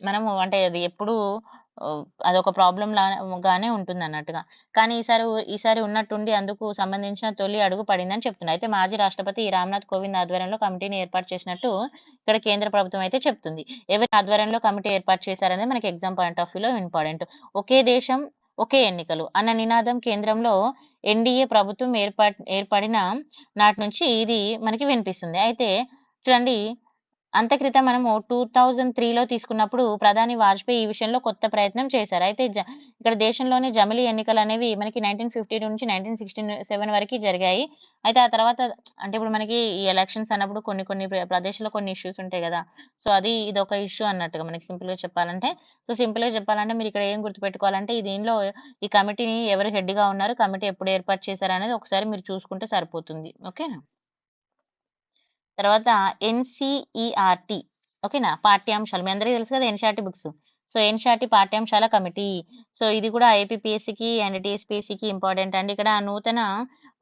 మనము అంటే అది ఎప్పుడూ అదొక ప్రాబ్లమ్ గానే ఉంటుందన్నట్టుగా. కానీ ఈసారి ఉన్నట్టుండి అందుకు సంబంధించిన తొలి అడుగు పడిందని చెప్తున్నారు. అయితే మాజీ రాష్ట్రపతి రామ్‌నాథ్ కోవింద్ ఆధ్వర్యంలో కమిటీని ఏర్పాటు చేసినట్టు ఇక్కడ కేంద్ర ప్రభుత్వం అయితే చెప్తుంది. ఎవరి ఆధ్వర్యంలో కమిటీ ఏర్పాటు చేశారనేది మనకి ఎగ్జామ్ పాయింట్ ఆఫ్ వ్యూలో ఇంపార్టెంట్. ఒకే దేశం ఒకే ఎన్నికలు అన్న నినాదం కేంద్రంలో ఎన్డీఏ ప్రభుత్వం ఏర్పడిన నాటి నుంచి ఇది మనకి వినిపిస్తుంది. అయితే చూడండి అంత క్రితం మనము 2003లో తీసుకున్నప్పుడు ప్రధాని వాజ్పేయి ఈ విషయంలో కొత్త ప్రయత్నం చేశారు. అయితే ఇక్కడ దేశంలోని జమిలీ ఎన్నికలనేవి మనకి 1952 నుంచి 1967 వరకి జరిగాయి. అయితే ఆ తర్వాత అంటే ఇప్పుడు మనకి ఈ ఎలక్షన్స్ అన్నప్పుడు కొన్ని కొన్ని ప్రదేశాల్లో కొన్ని ఇష్యూస్ ఉంటాయి గదా! సో, ఇదొక ఇష్యూ అన్నట్టుగా మనకి సింపుల్‌గా చెప్పాలంటే. సో, సింపుల్‌గా చెప్పాలంటే మీరిక్కడ ఏం గుర్తుపెట్టుకోవాలంటే దీనిలో ఈ కమిటీని ఎవరు హెడ్‌గా ఉన్నారు, కమిటీ ఎప్పుడు ఏర్పాటు చేశారనేది ఒకసారి మీరు చూసుకుంటే సరిపోతుంది. ఓకేనా? తర్వాత ఎన్‌సీఈఆర్‌టీ ఓకేనా? పాఠ్యాంశాలు మీ అందరికీ తెలుసు కదా! NCERT books. సో, ఎన్‌సీఈఆర్‌టీ పాఠ్యాంశాల కమిటీ. సో, ఇది కూడా ఏపీపీఎస్సీకి అండ్ టీఎస్‌పీఎస్సీకి ఇంపార్టెంట్ అండి. ఇక్కడ నూతన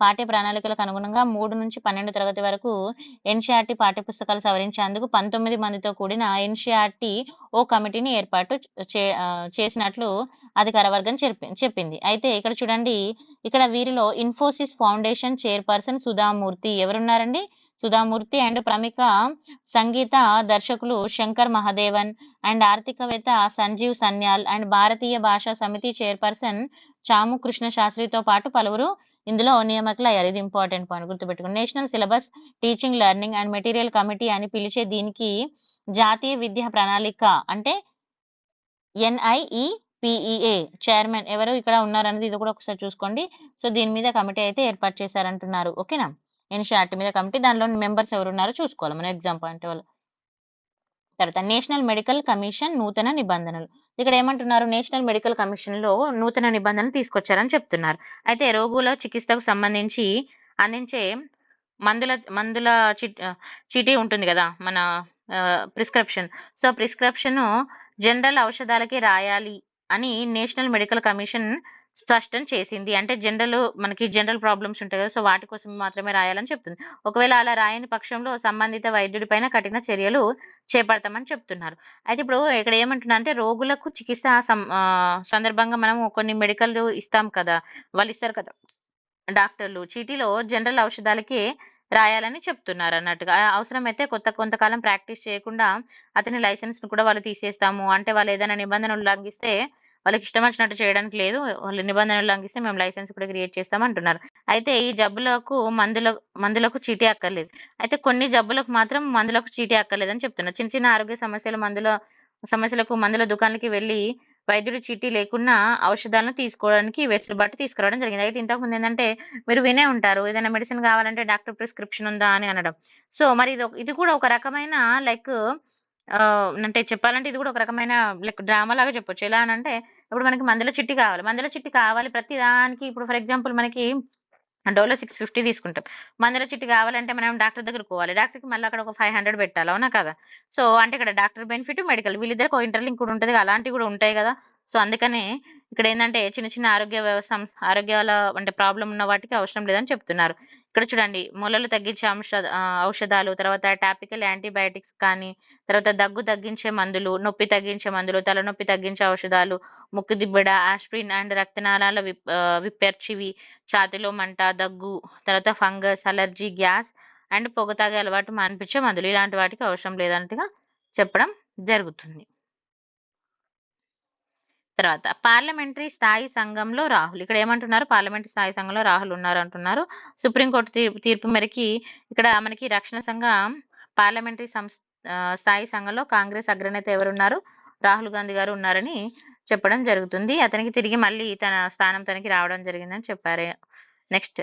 పాఠ్య ప్రణాళికలకు అనుగుణంగా 3 - 12 తరగతి వరకు ఎన్‌సీఈఆర్‌టీ పాఠ్యపుస్తకాలు సవరించేందుకు 19 మందితో కూడిన ఎన్‌సీఈఆర్‌టీ ఓ కమిటీని ఏర్పాటు చేసినట్లు అధికార వర్గం చెప్పింది. అయితే ఇక్కడ చూడండి ఇక్కడ వీరిలో ఇన్ఫోసిస్ ఫౌండేషన్ చైర్పర్సన్ సుధామూర్తి ఎవరున్నారండి? సుధామూర్తి అండ్ ప్రముఖ సంగీత దర్శకులు శంకర్ మహాదేవన్ అండ్ ఆర్థికవేత్త సంజీవ్ సన్యాల్ అండ్ భారతీయ భాషా సమితి చైర్పర్సన్ చాము కృష్ణ శాస్త్రితో పాటు పలువురు ఇందులో నియామకులయ్యారు. ఇది ఇంపార్టెంట్ పాయింట్ గుర్తుపెట్టుకోండి. National syllabus teaching learning and material committee అని పిలిచే దీనికి జాతీయ విద్యా ప్రణాళిక అంటే ఎన్ఐఈపీఈఏ చైర్మన్ ఎవరు ఇక్కడ ఉన్నారనేది ఇది కూడా ఒకసారి చూసుకోండి. సో, దీని మీద కమిటీ అయితే ఏర్పాటు చేశారంటున్నారు. ఓకేనా? ఎన్‌సీఈఆర్‌టీ మీద కమిటీ దానిలోని మెంబర్స్ ఎవరున్నారో చూసుకోవాలి మనం ఎగ్జామ్ పాయింట్ వాళ్ళు. తర్వాత నేషనల్ మెడికల్ కమిషన్ నూతన నిబంధనలు. ఇక్కడ ఏమంటున్నారు? నేషనల్ మెడికల్ కమిషన్‌లో నూతన నిబంధనలు తీసుకొచ్చారని చెప్తున్నారు. అయితే రోగుల చికిత్సకు సంబంధించి అందించే మందుల మందుల చీటీ ఉంటుంది గదా! మన ప్రిస్క్రిప్షన్. సో, ప్రిస్క్రిప్షను జనరల్ ఔషధాలకి రాయాలి అని నేషనల్ మెడికల్ కమిషన్ స్పష్టం చేసింది. అంటే మనకి జనరల్ ప్రాబ్లమ్స్ ఉంటాయి కదా! సో, వాటి కోసం మాత్రమే రాయాలని చెప్తుంది. ఒకవేళ అలా రాయని పక్షంలో సంబంధిత వైద్యుడిపైన కఠిన చర్యలు చేపడతామని చెప్తున్నారు. అయితే ఇప్పుడు ఇక్కడ ఏమంటున్నారంటే రోగులకు సందర్భంగా మనం కొన్ని మెడికల్‌లు ఇస్తాం కదా! వాళ్ళిస్తారు కదా! డాక్టర్లు చీటీలో జనరల్ ఔషధాలకే రాయాలని చెప్తున్నారన్నట్టుగా. అవసరమైతే కొంతకాలం ప్రాక్టీస్ చేయకుండా అతని లైసెన్స్‌ను కూడా వాళ్ళు తీసేస్తాము. అంటే వాళ్ళేదైనా నిబంధనలు ఉల్లంఘిస్తే వాళ్ళకిష్టం వచ్చినట్టు చేయడానికి లేదు. వాళ్ళు నిబంధనలు ఉల్లంఘిస్తే మేము లైసెన్స్ కూడా క్రియేట్ చేస్తాం అంటున్నారు. అయితే ఈ జబ్బులకు మందులకు చీటీ అక్కర్లేదు. అయితే కొన్ని జబ్బులకు మాత్రం మందులకు చీటీ అక్కర్లేదని చెప్తున్నారు. చిన్న చిన్న ఆరోగ్య సమస్యలకు మందుల దుకాణాలకి వెళ్లి వైద్యుడి చీటీ లేకున్నా ఔషధాలను తీసుకోవడానికి వెసులుబాటు తీసుకురావడం జరిగింది. అయితే ఇంతకుముందేందంటే మీరు వినే ఉంటారు. ఏదైనా మెడిసిన్ కావాలంటే డాక్టర్ ప్రిస్క్రిప్షన్ ఉందా అని అనడం. సో, మరి ఇది కూడా ఒక రకమైన లైక్ అంటే చెప్పాలంటే ఇది కూడా ఒక రకమైన లైక్ డ్రామా లాగా చెప్పొచ్చు. ఎలా అనంటే ఇప్పుడు మనకి మందుల చిట్టి కావాలి. మందుల చిట్టి కావాలి ప్రతి దానికి ఇప్పుడు ఫర్ ఎగ్జాంపుల్ మనకి డోలో 650 తీసుకుంటాం. మందుల చిట్టి కావాలంటే మనం డాక్టర్ దగ్గరికి పోవాలి. డాక్టర్‌కి మళ్ళీ అక్కడ ఒక 500 పెట్టాలి. అవునా కాదా? సో, అంటే ఇక్కడ డాక్టర్ బెనిఫిట్, మెడికల్ వీళ్ళిద్దరికి ఒక ఇంటర్‌లింక్ కూడా ఉంటది. అలాంటివి కూడా ఉంటాయి గదా! సో, అందుకనే ఇక్కడేందంటే చిన్న చిన్న ఆరోగ్యాల అంటే ప్రాబ్లమ్ ఉన్న వాటికి అవసరం లేదని చెప్తున్నారు. ఇక్కడ చూడండి మొలలు తగ్గించే ఔషధాలు, తర్వాత టాపికల్ యాంటీబయాటిక్స్ కానీ, తర్వాత దగ్గు తగ్గించే మందులు, నొప్పి తగ్గించే మందులు, తలనొప్పి తగ్గించే ఔషధాలు, ముక్కు దిబ్బడ, ఆస్పిరిన్ అండ్ రక్తనాళాల విప్పర్చివి, ఛాతీలో మంట, దగ్గు, తర్వాత ఫంగస్, అలర్జీ, గ్యాస్ అండ్ పొగ తాగే అలవాటు మాన్పించే మందులు. ఇలాంటి వాటికి అవసరం లేదన్నట్టుగా చెప్పడం జరుగుతుంది. తర్వాత పార్లమెంటరీ స్థాయి సంఘంలో రాహుల్. ఇక్కడ ఏమంటున్నారు? పార్లమెంటరీ స్థాయి సంఘంలో రాహుల్ ఉన్నారంటున్నారు. సుప్రీంకోర్టు తీర్పు మేరకి ఇక్కడ మనకి రక్షణ సంఘ పార్లమెంటరీ స్థాయి సంఘంలో కాంగ్రెస్ అగ్రనేత ఎవరున్నారు? రాహుల్ గాంధీ గారు ఉన్నారని చెప్పడం జరుగుతుంది. అతనికి తిరిగి మళ్ళీ తన స్థానం తనకి రావడం జరిగిందని చెప్పారు. నెక్స్ట్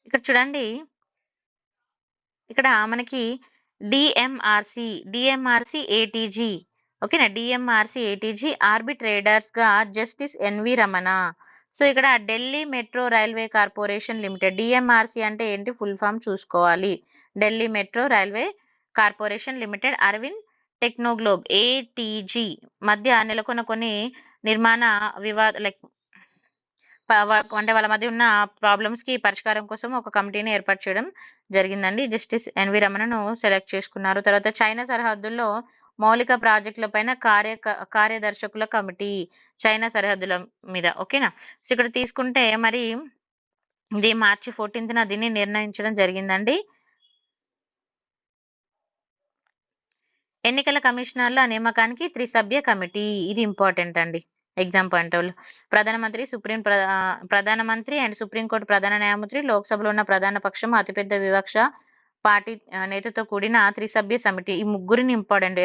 ఇక్కడ చూడండి. ఇక్కడ మనకి డీఎంఆర్సీ ఏటీజీ ఓకేనా? డీఎంఆర్సీ ఏటీజీ ఆర్బిట్రేటర్స్‌గా జస్టిస్ ఎన్‌వి రమణ. సో, ఇక్కడ Delhi metro railway corporation limited. DMRC అంటే ఏంటి? ఫుల్ ఫామ్ చూసుకోవాలి. Delhi metro railway corporation limited Arvind Technoglobe ATG మధ్య నెలకొన్న కొన్ని నిర్మాణ లైక్ అంటే వాళ్ళ మధ్య ఉన్న ప్రాబ్లమ్స్‌కి పరిష్కారం కోసం ఒక కమిటీని ఏర్పాటు చేయడం జరిగిందండి. జస్టిస్ ఎన్‌వి రమణను సెలెక్ట్ చేసుకున్నారు. తర్వాత చైనా సరిహద్దుల్లో మౌలిక ప్రాజెక్టులపైన కార్యదర్శకుల కమిటీ. చైనా సరిహద్దుల మీద ఓకేనా? సో, ఇక్కడ తీసుకుంటే మరి ఇది మార్చి 14న దీన్ని నిర్ణయించడం జరిగిందండి. ఎన్నికల కమిషనర్ల నియామకానికి త్రిసభ్య కమిటీ. ఇది ఇంపార్టెంట్ అండి. Exam point of view. ప్రధానమంత్రి అండ్ సుప్రీంకోర్టు ప్రధాన న్యాయమూర్తి, లోక్సభలో ఉన్న ప్రధాన పక్షం, అతిపెద్ద వివక్ష పార్టీ నేతతో కూడిన త్రిసభ్య సమితి. ఈ ముగ్గురిని ఇంపార్టెంట్.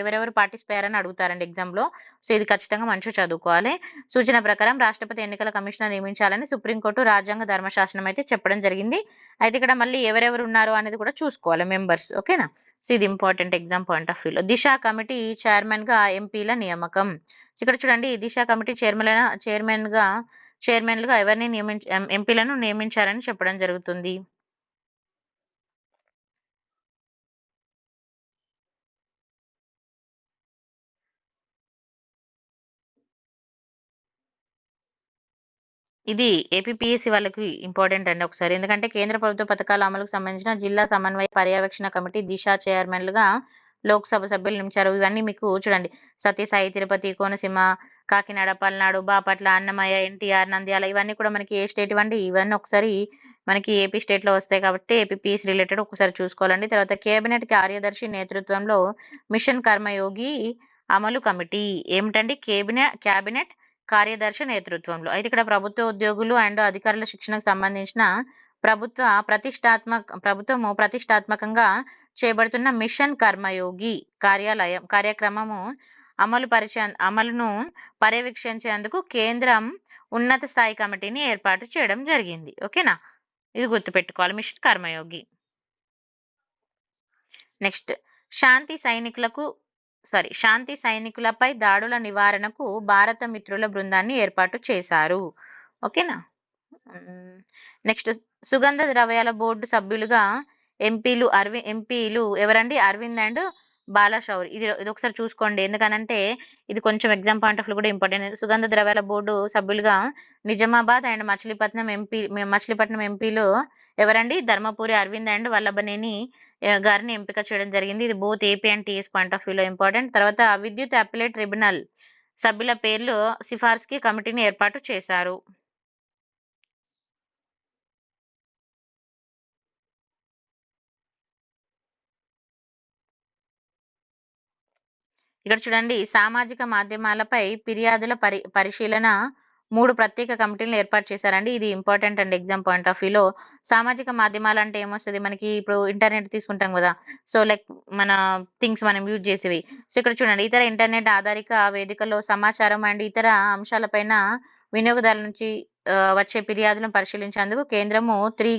ఎవరెవరు పార్టిసిపేట్ అయ్యారని అడుగుతారండి ఎగ్జామ్‌లో. సో, ఇది ఖచ్చితంగా మంచిగా చదువుకోవాలి. సూచన ప్రకారం రాష్ట్రపతి ఎన్నికల కమిషనర్ నియమించాలని సుప్రీంకోర్టు రాజ్యాంగ ధర్మశాసనం అయితే చెప్పడం జరిగింది. అయితే ఇక్కడ మళ్ళీ ఎవరెవరు ఉన్నారు అనేది కూడా చూసుకోవాలి మెంబర్స్. ఓకేనా? సో, ఇది ఇంపార్టెంట్ ఎగ్జామ్ పాయింట్ ఆఫ్ వ్యూలో. దిశ కమిటీ చైర్మన్‌గా ఎంపీల నియామకం. సో, ఇక్కడ చూడండి దిశ కమిటీ చైర్మన్‌లుగా ఎవరిని ఎంపీలను నియమించారని చెప్పడం జరుగుతుంది. ఇది ఏపీపీఎస్సీ వాళ్ళకి ఇంపార్టెంట్ అండి ఒకసారి. ఎందుకంటే కేంద్ర ప్రభుత్వ పథకాల అమలుకు సంబంధించిన జిల్లా సమన్వయ పర్యవేక్షణ కమిటీ దిశ చైర్మన్లుగా లోక్సభ సభ్యులు నియమించారు. ఇవన్నీ మీకు చూడండి సత్యసాయి, తిరుపతి, కోనసీమ, కాకినాడ, పల్నాడు, బాపట్ల, అన్నమయ్య, ఎన్టీఆర్, నంద్యాల ఇవన్నీ కూడా మనకి ఏ స్టేట్ ఇవ్వండి ఇవన్నీ ఒకసారి మనకి ఏపీ స్టేట్ లో వస్తాయి కాబట్టి ఏపీపీఎస్సీ రిలేటెడ్ ఒకసారి చూసుకోవాలండి. తర్వాత కేబినెట్ కార్యదర్శి నేతృత్వంలో మిషన్ కర్మయోగి అమలు కమిటీ. ఏమిటండి? క్యాబినెట్ కార్యదర్శి నేతృత్వంలో. అయితే ఇక్కడ ప్రభుత్వ ఉద్యోగులు అండ్ అధికారుల శిక్షణకు సంబంధించిన ప్రభుత్వము ప్రతిష్టాత్మకంగా చేపడుతున్న మిషన్ కర్మయోగి కార్యక్రమము అమలును పర్యవేక్షించేందుకు కేంద్రం ఉన్నత స్థాయి కమిటీని ఏర్పాటు చేయడం జరిగింది. ఓకేనా? ఇది గుర్తుపెట్టుకోవాలి. మిషన్ కర్మయోగి. నెక్స్ట్ శాంతి సైనికులపై దాడుల నివారణకు భారత మిత్రుల బృందాన్ని ఏర్పాటు చేశారు. ఓకేనా? నెక్స్ట్ సుగంధ ద్రవ్యాల బోర్డు సభ్యులుగా ఎంపీలు ఎవరండి? అరవింద్ అండ్ బాలాశౌరి. ఇది ఒకసారి చూసుకోండి. ఎందుకనంటే ఇది కొంచెం ఎగ్జామ్ పాయింట్ ఆఫ్ వ్యూ కూడా ఇంపార్టెంట్. సుగంధ ద్రవ్యాల బోర్డు సభ్యులుగా నిజామాబాద్ అండ్ మచిలీపట్నం ఎంపీలు ఎవరండి? ధర్మపురి అరవింద్ అండ్ వల్లభనేని గారిని ఎంపిక చేయడం జరిగింది. ఇది both AP and TS point of వ్యూలో ఇంపార్టెంట్. తర్వాత విద్యుత్ అప్పీలేట్ ట్రిబ్యునల్ సభ్యుల పేర్లు సిఫార్సుకి కమిటీని ఏర్పాటు చేశారు. ఇక్కడ చూడండి, సామాజిక మాధ్యమాలపై ఫిర్యాదుల పరిశీలన 3 ప్రత్యేక కమిటీలను ఏర్పాటు చేశారండి. ఇది ఇంపార్టెంట్ అండి ఎగ్జామ్ పాయింట్ ఆఫ్ వ్యూలో. సామాజిక మాధ్యమాలు అంటే ఏమొస్తది? మనకి ఇప్పుడు ఇంటర్నెట్ తీసుకుంటాం కదా! సో, లైక్ మన థింగ్స్ మనం యూజ్ చేసేవి. సో, ఇక్కడ చూడండి, ఇతర ఇంటర్నెట్ ఆధారిత వేదికల్లో సమాచారం అండ్ ఇతర అంశాలపైన వినియోగదారుల నుంచి వచ్చే ఫిర్యాదులను పరిశీలించేందుకు కేంద్రము 3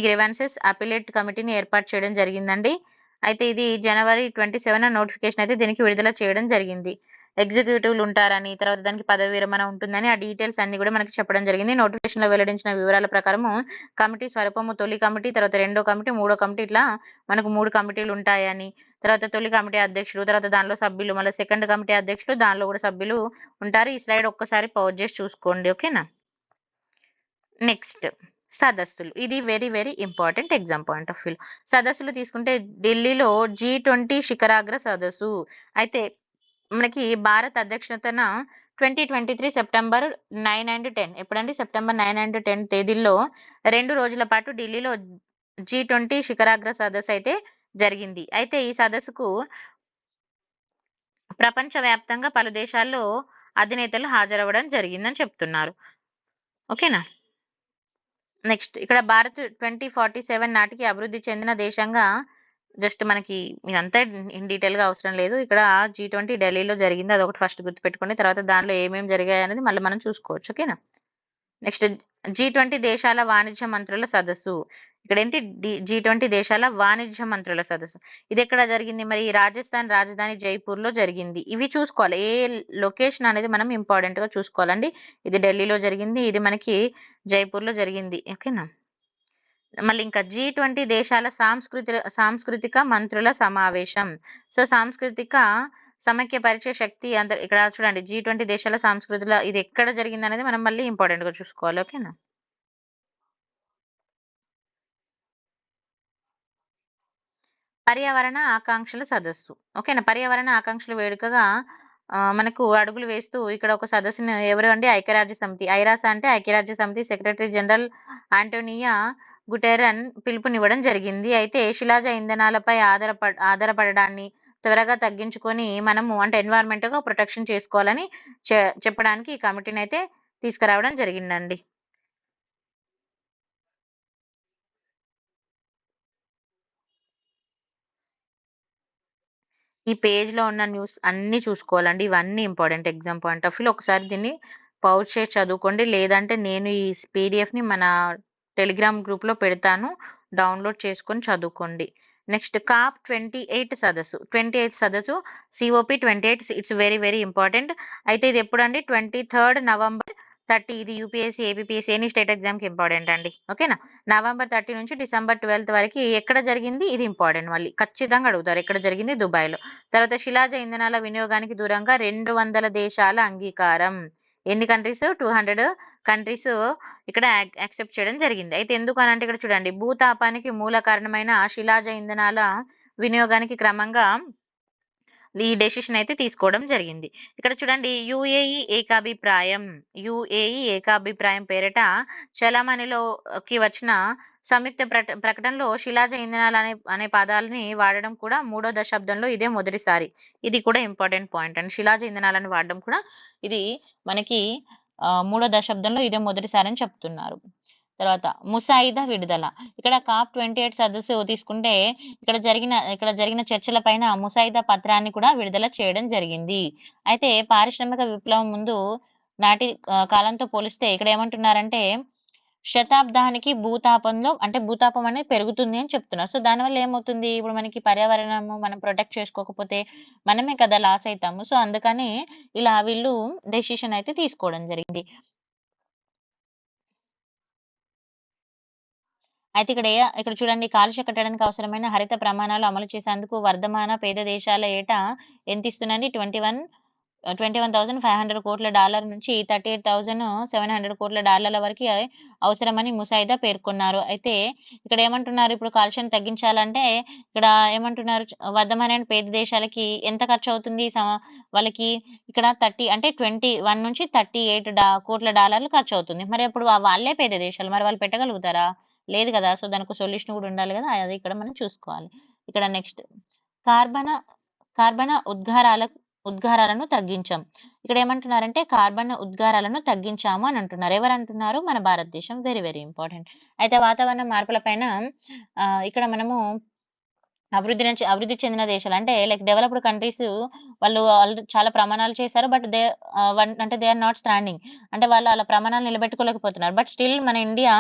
గ్రీవెన్సెస్ అప్పీలేట్ కమిటీని ఏర్పాటు చేయడం జరిగిందండి. అయితే ఇది జనవరి 27 నోటిఫికేషన్ అయితే దీనికి విడుదల చేయడం జరిగింది. ఎగ్జిక్యూటివ్లు ఉంటారని, తర్వాత దానికి పదవి విరమణ ఉంటుందని, ఆ డీటెయిల్స్ అన్ని కూడా మనకి చెప్పడం జరిగింది. నోటిఫికేషన్లో వెల్లడించిన వివరాల ప్రకారము కమిటీ స్వరూపము తొలి కమిటీ, తర్వాత రెండో కమిటీ, మూడో కమిటీ, ఇట్లా మనకు 3 కమిటీలు ఉంటాయని, తర్వాత తొలి కమిటీ అధ్యక్షుడు, తర్వాత దానిలో సభ్యులు, మళ్ళీ సెకండ్ కమిటీ అధ్యక్షుడు, దానిలో కూడా సభ్యులు ఉంటారు. ఈ స్లైడ్ ఒక్కసారి పౌజ్ చేసి చూసుకోండి. ఓకేనా? నెక్స్ట్ సదస్సులు. ఇది very very important exam point of view. సదస్సులు తీసుకుంటే ఢిల్లీలో G20 శిఖరాగ్ర సదస్సు. అయితే మనకి భారత్ అధ్యక్షతన 2023 సెప్టెంబర్ 9 అండ్ 10 ఎప్పుడండి? సెప్టెంబర్ 9 అండ్ 10 తేదీల్లో 2 రోజుల పాటు ఢిల్లీలో G20 శిఖరాగ్ర సదస్సు అయితే జరిగింది. అయితే ఈ సదస్సుకు ప్రపంచవ్యాప్తంగా పలు దేశాల్లో అధినేతలు హాజరవ్వడం జరిగిందని చెప్తున్నారు. ఓకేనా? నెక్స్ట్ ఇక్కడ భారత్ 2047 నాటికి అభివృద్ధి చెందిన దేశంగా జస్ట్ మనకి ఇదంతా ఇన్ డీటెయిల్‌గా అవసరం లేదు. ఇక్కడ G20 ఢిల్లీలో జరిగింది. అదొకటి ఫస్ట్ గుర్తుపెట్టుకోండి. తర్వాత దానిలో ఏమేమి జరిగాయనేది మళ్ళీ మనం చూసుకోవచ్చు. ఓకేనా? నెక్స్ట్ G20 దేశాల వాణిజ్య మంత్రుల సదస్సు. ఇక్కడేంటి? G20 దేశాల వాణిజ్య మంత్రుల సదస్సు. ఇదెక్కడ జరిగింది? మరి రాజస్థాన్ రాజధాని జైపూర్‌లో జరిగింది. ఇవి చూసుకోవాలి. ఏ లొకేషన్ అనేది మనం ఇంపార్టెంట్‌గా చూసుకోవాలండి. ఇది ఢిల్లీలో జరిగింది. ఇది మనకి జైపూర్‌లో జరిగింది. ఓకేనా? మళ్ళీ ఇంకా G20 దేశాల సాంస్కృతిక మంత్రుల సమావేశం. సో, సాంస్కృతిక సమైక్యపరిచే శక్తి ఇక్కడ చూడండి, G20 దేశాల సంస్కృతుల ఇది ఎక్కడ జరిగిందనేది మనం మళ్ళీ ఇంపార్టెంట్‌గా చూసుకోవాలి. ఓకేనా? పర్యావరణ ఆకాంక్షల సదస్సు. ఓకేనా? పర్యావరణ ఆకాంక్షల వేడుకగా మనకు అడుగులు వేస్తూ ఇక్కడ ఒక సదస్సుని ఎవరు అండి? ఐక్యరాజ్య సమితి. ఐరాస అంటే ఐక్యరాజ్య సమితి సెక్రటరీ జనరల్ ఆంటోనియా గుటెరన్ పిలుపునివ్వడం జరిగింది. అయితే శిలాజ ఇంధనాలపై ఆధారపడడాన్ని త్వరగా తగ్గించుకొని మనము అంటే ఎన్విరాన్మెంట్‌గా ప్రొటెక్షన్ చేసుకోవాలని చెప్పడానికి ఈ కమిటీని అయితే తీసుకురావడం జరిగిందండి. ఈ పేజ్‌లో ఉన్న న్యూస్ అన్నీ చూసుకోవాలండి. ఇవన్నీ ఇంపార్టెంట్ ఎగ్జామ్ పాయింట్ ఆఫ్ వ్యూలో. ఒకసారి దీన్ని పౌజ్ చేసి చదువుకోండి. లేదంటే నేను ఈ పీడీఎఫ్‌ని మన టెలిగ్రామ్ గ్రూప్‌లో పెడతాను. డౌన్‌లోడ్ చేసుకొని చదువుకోండి. నెక్స్ట్ కాప్ 28 సదస్సు. 28 సదస్సు COP28 it's very very important. అయితే ఇది ఎప్పుడండి? 23 నవంబర్ 30 ఇది యూపీఎస్సీ, ఏపీపీఎస్సీ ఎనీ స్టేట్ ఎగ్జామ్‌కి ఇంపార్టెంట్ అండి. ఓకేనా? నవంబర్ 30 నుంచి డిసెంబర్ 12 వరకి ఎక్కడ జరిగింది? ఇది ఇంపార్టెంట్ మళ్ళీ. ఖచ్చితంగా అడుగుతారు. ఎక్కడ జరిగింది? దుబాయ్‌లో. తర్వాత శిలాజ ఇంధనాల వినియోగానికి దూరంగా 200 దేశాల అంగీకారం. ఎన్ని కంట్రీస్? 200 కంట్రీస్ ఇక్కడ యాక్సెప్ట్ చేయడం జరిగింది. అయితే ఎందుకనంటే ఇక్కడ చూడండి, భూతాపానికి మూల కారణమైన శిలాజ ఇంధనాల వినియోగానికి క్రమంగా ఈ డెసిషన్ అయితే తీసుకోవడం జరిగింది. ఇక్కడ చూడండి, యుఏఈ ఏకాభిప్రాయం పేరిట చలామణిలోకి వచ్చిన సంయుక్త ప్రకటనలో శిలాజ ఇంధనాలు అనే పదాలని వాడడం కూడా 3వ దశాబ్దంలో ఇదే మొదటిసారి. ఇది కూడా ఇంపార్టెంట్ పాయింట్ అండి. శిలాజ ఇంధనాలను వాడడం కూడా ఇది మనకి 3వ దశాబ్దంలో ఇదే మొదటిసారి అని చెప్తున్నారు. తర్వాత ముసాయిదా విడుదల. ఇక్కడ కాప్ 28 సదస్సు తీసుకుంటే ఇక్కడ జరిగిన చర్చల పైన ముసాయిదా పత్రాన్ని కూడా విడుదల చేయడం జరిగింది. అయితే పారిశ్రామిక విప్లవం ముందు నాటి కాలంతో పోలిస్తే ఇక్కడ ఏమంటున్నారంటే శతాబ్దానికి భూతాపం అనేది పెరుగుతుంది అని చెప్తున్నారు. సో, దానివల్ల ఏమవుతుంది? ఇప్పుడు మనకి పర్యావరణము మనం ప్రొటెక్ట్ చేసుకోకపోతే మనమే కదా లాస్ అయితాము. సో, అందుకని ఇలా వీళ్ళు డెసిషన్ అయితే తీసుకోవడం జరిగింది. అయితే ఇక్కడ చూడండి, కాలుష్య కట్టడానికి అవసరమైన హరిత ప్రమాణాలు అమలు చేసేందుకు వర్ధమాన పేద దేశాల ఏటా ఎంత ఇస్తుందండి? 21,500 కోట్ల డాలర్ నుంచి $38,700 కోట్ల డాలర్ల వరకు అవసరమని ముసాయిదా పేర్కొన్నారు. అయితే ఇక్కడ ఏమంటున్నారు, ఇప్పుడు కాలుష్యాన్ని తగ్గించాలంటే ఇక్కడ ఏమంటున్నారు, వర్ధమాన పేద దేశాలకి ఎంత ఖర్చు అవుతుంది? వాళ్ళకి ఇక్కడ 30 అంటే 21 నుంచి 38 కోట్ల డాలర్లు ఖర్చు అవుతుంది. మరి అప్పుడు వాళ్ళే పేద దేశాలు, మరి వాళ్ళు పెట్టగలుగుతారా? లేదు కదా. సో దానికి సొల్యూషన్ కూడా ఉండాలి కదా, అది ఇక్కడ మనం చూసుకోవాలి. ఇక్కడ నెక్స్ట్ కార్బన కార్బన ఉద్గారాలను తగ్గించాం. ఇక్కడ ఏమంటున్నారంటే కార్బన్ ఉద్గారాలను తగ్గించాము అని అంటున్నారు. ఎవరు అంటున్నారు? మన భారతదేశం. Very very important. అయితే వాతావరణ మార్పుల పైన ఇక్కడ మనము అభివృద్ధి చెందిన దేశాలు అంటే లైక్ డెవలప్డ్ కంట్రీస్ వాళ్ళు చాలా ప్రమాణాలు చేశారు. బట్ అంటే దే ఆర్ నాట్ స్టాండింగ్, అంటే వాళ్ళు అలా ప్రమాణాలు నిలబెట్టుకోలేకపోతున్నారు. బట్ స్టిల్ మన ఇండియా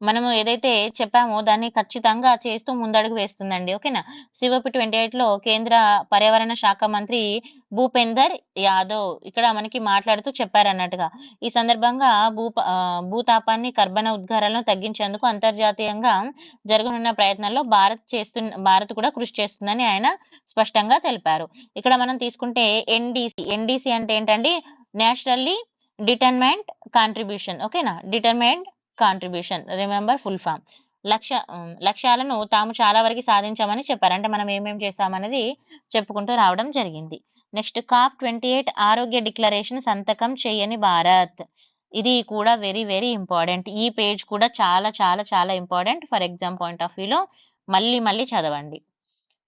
మనము ఏదైతే చెప్పామో దాన్ని ఖచ్చితంగా చేస్తూ ముందడుగు వేస్తుందండి. ఓకేనా. COP 28లో కేంద్ర పర్యావరణ శాఖ మంత్రి భూపేందర్ యాదవ్ ఇక్కడ మనకి మాట్లాడుతూ చెప్పారన్నట్టుగా. ఈ సందర్భంగా భూతాపాన్ని, కర్బన ఉద్గారాలను తగ్గించేందుకు అంతర్జాతీయంగా జరగనున్న ప్రయత్నాల్లో భారత్ కూడా కృషి చేస్తుందని ఆయన స్పష్టంగా తెలిపారు. ఇక్కడ మనం తీసుకుంటే ఎన్డీసీ అంటే ఏంటండి? Nationally determined contribution. ఓకేనా. Determined contribution, remember full form. లక్ష్యాలను తాము చాలా వరకు సాధించామని చెప్పారు. అంటే మనం ఏమేం చేస్తామనేది చెప్పుకుంటూ రావడం జరిగింది. నెక్స్ట్ COP 28 ఆరోగ్య డిక్లరేషన్ సంతకం చేయని భారత్. ఇది కూడా వెరీ వెరీ ఇంపార్టెంట్. ఈ పేజ్ కూడా చాలా చాలా చాలా important for exam point of వ్యూలో. మళ్ళీ చదవండి.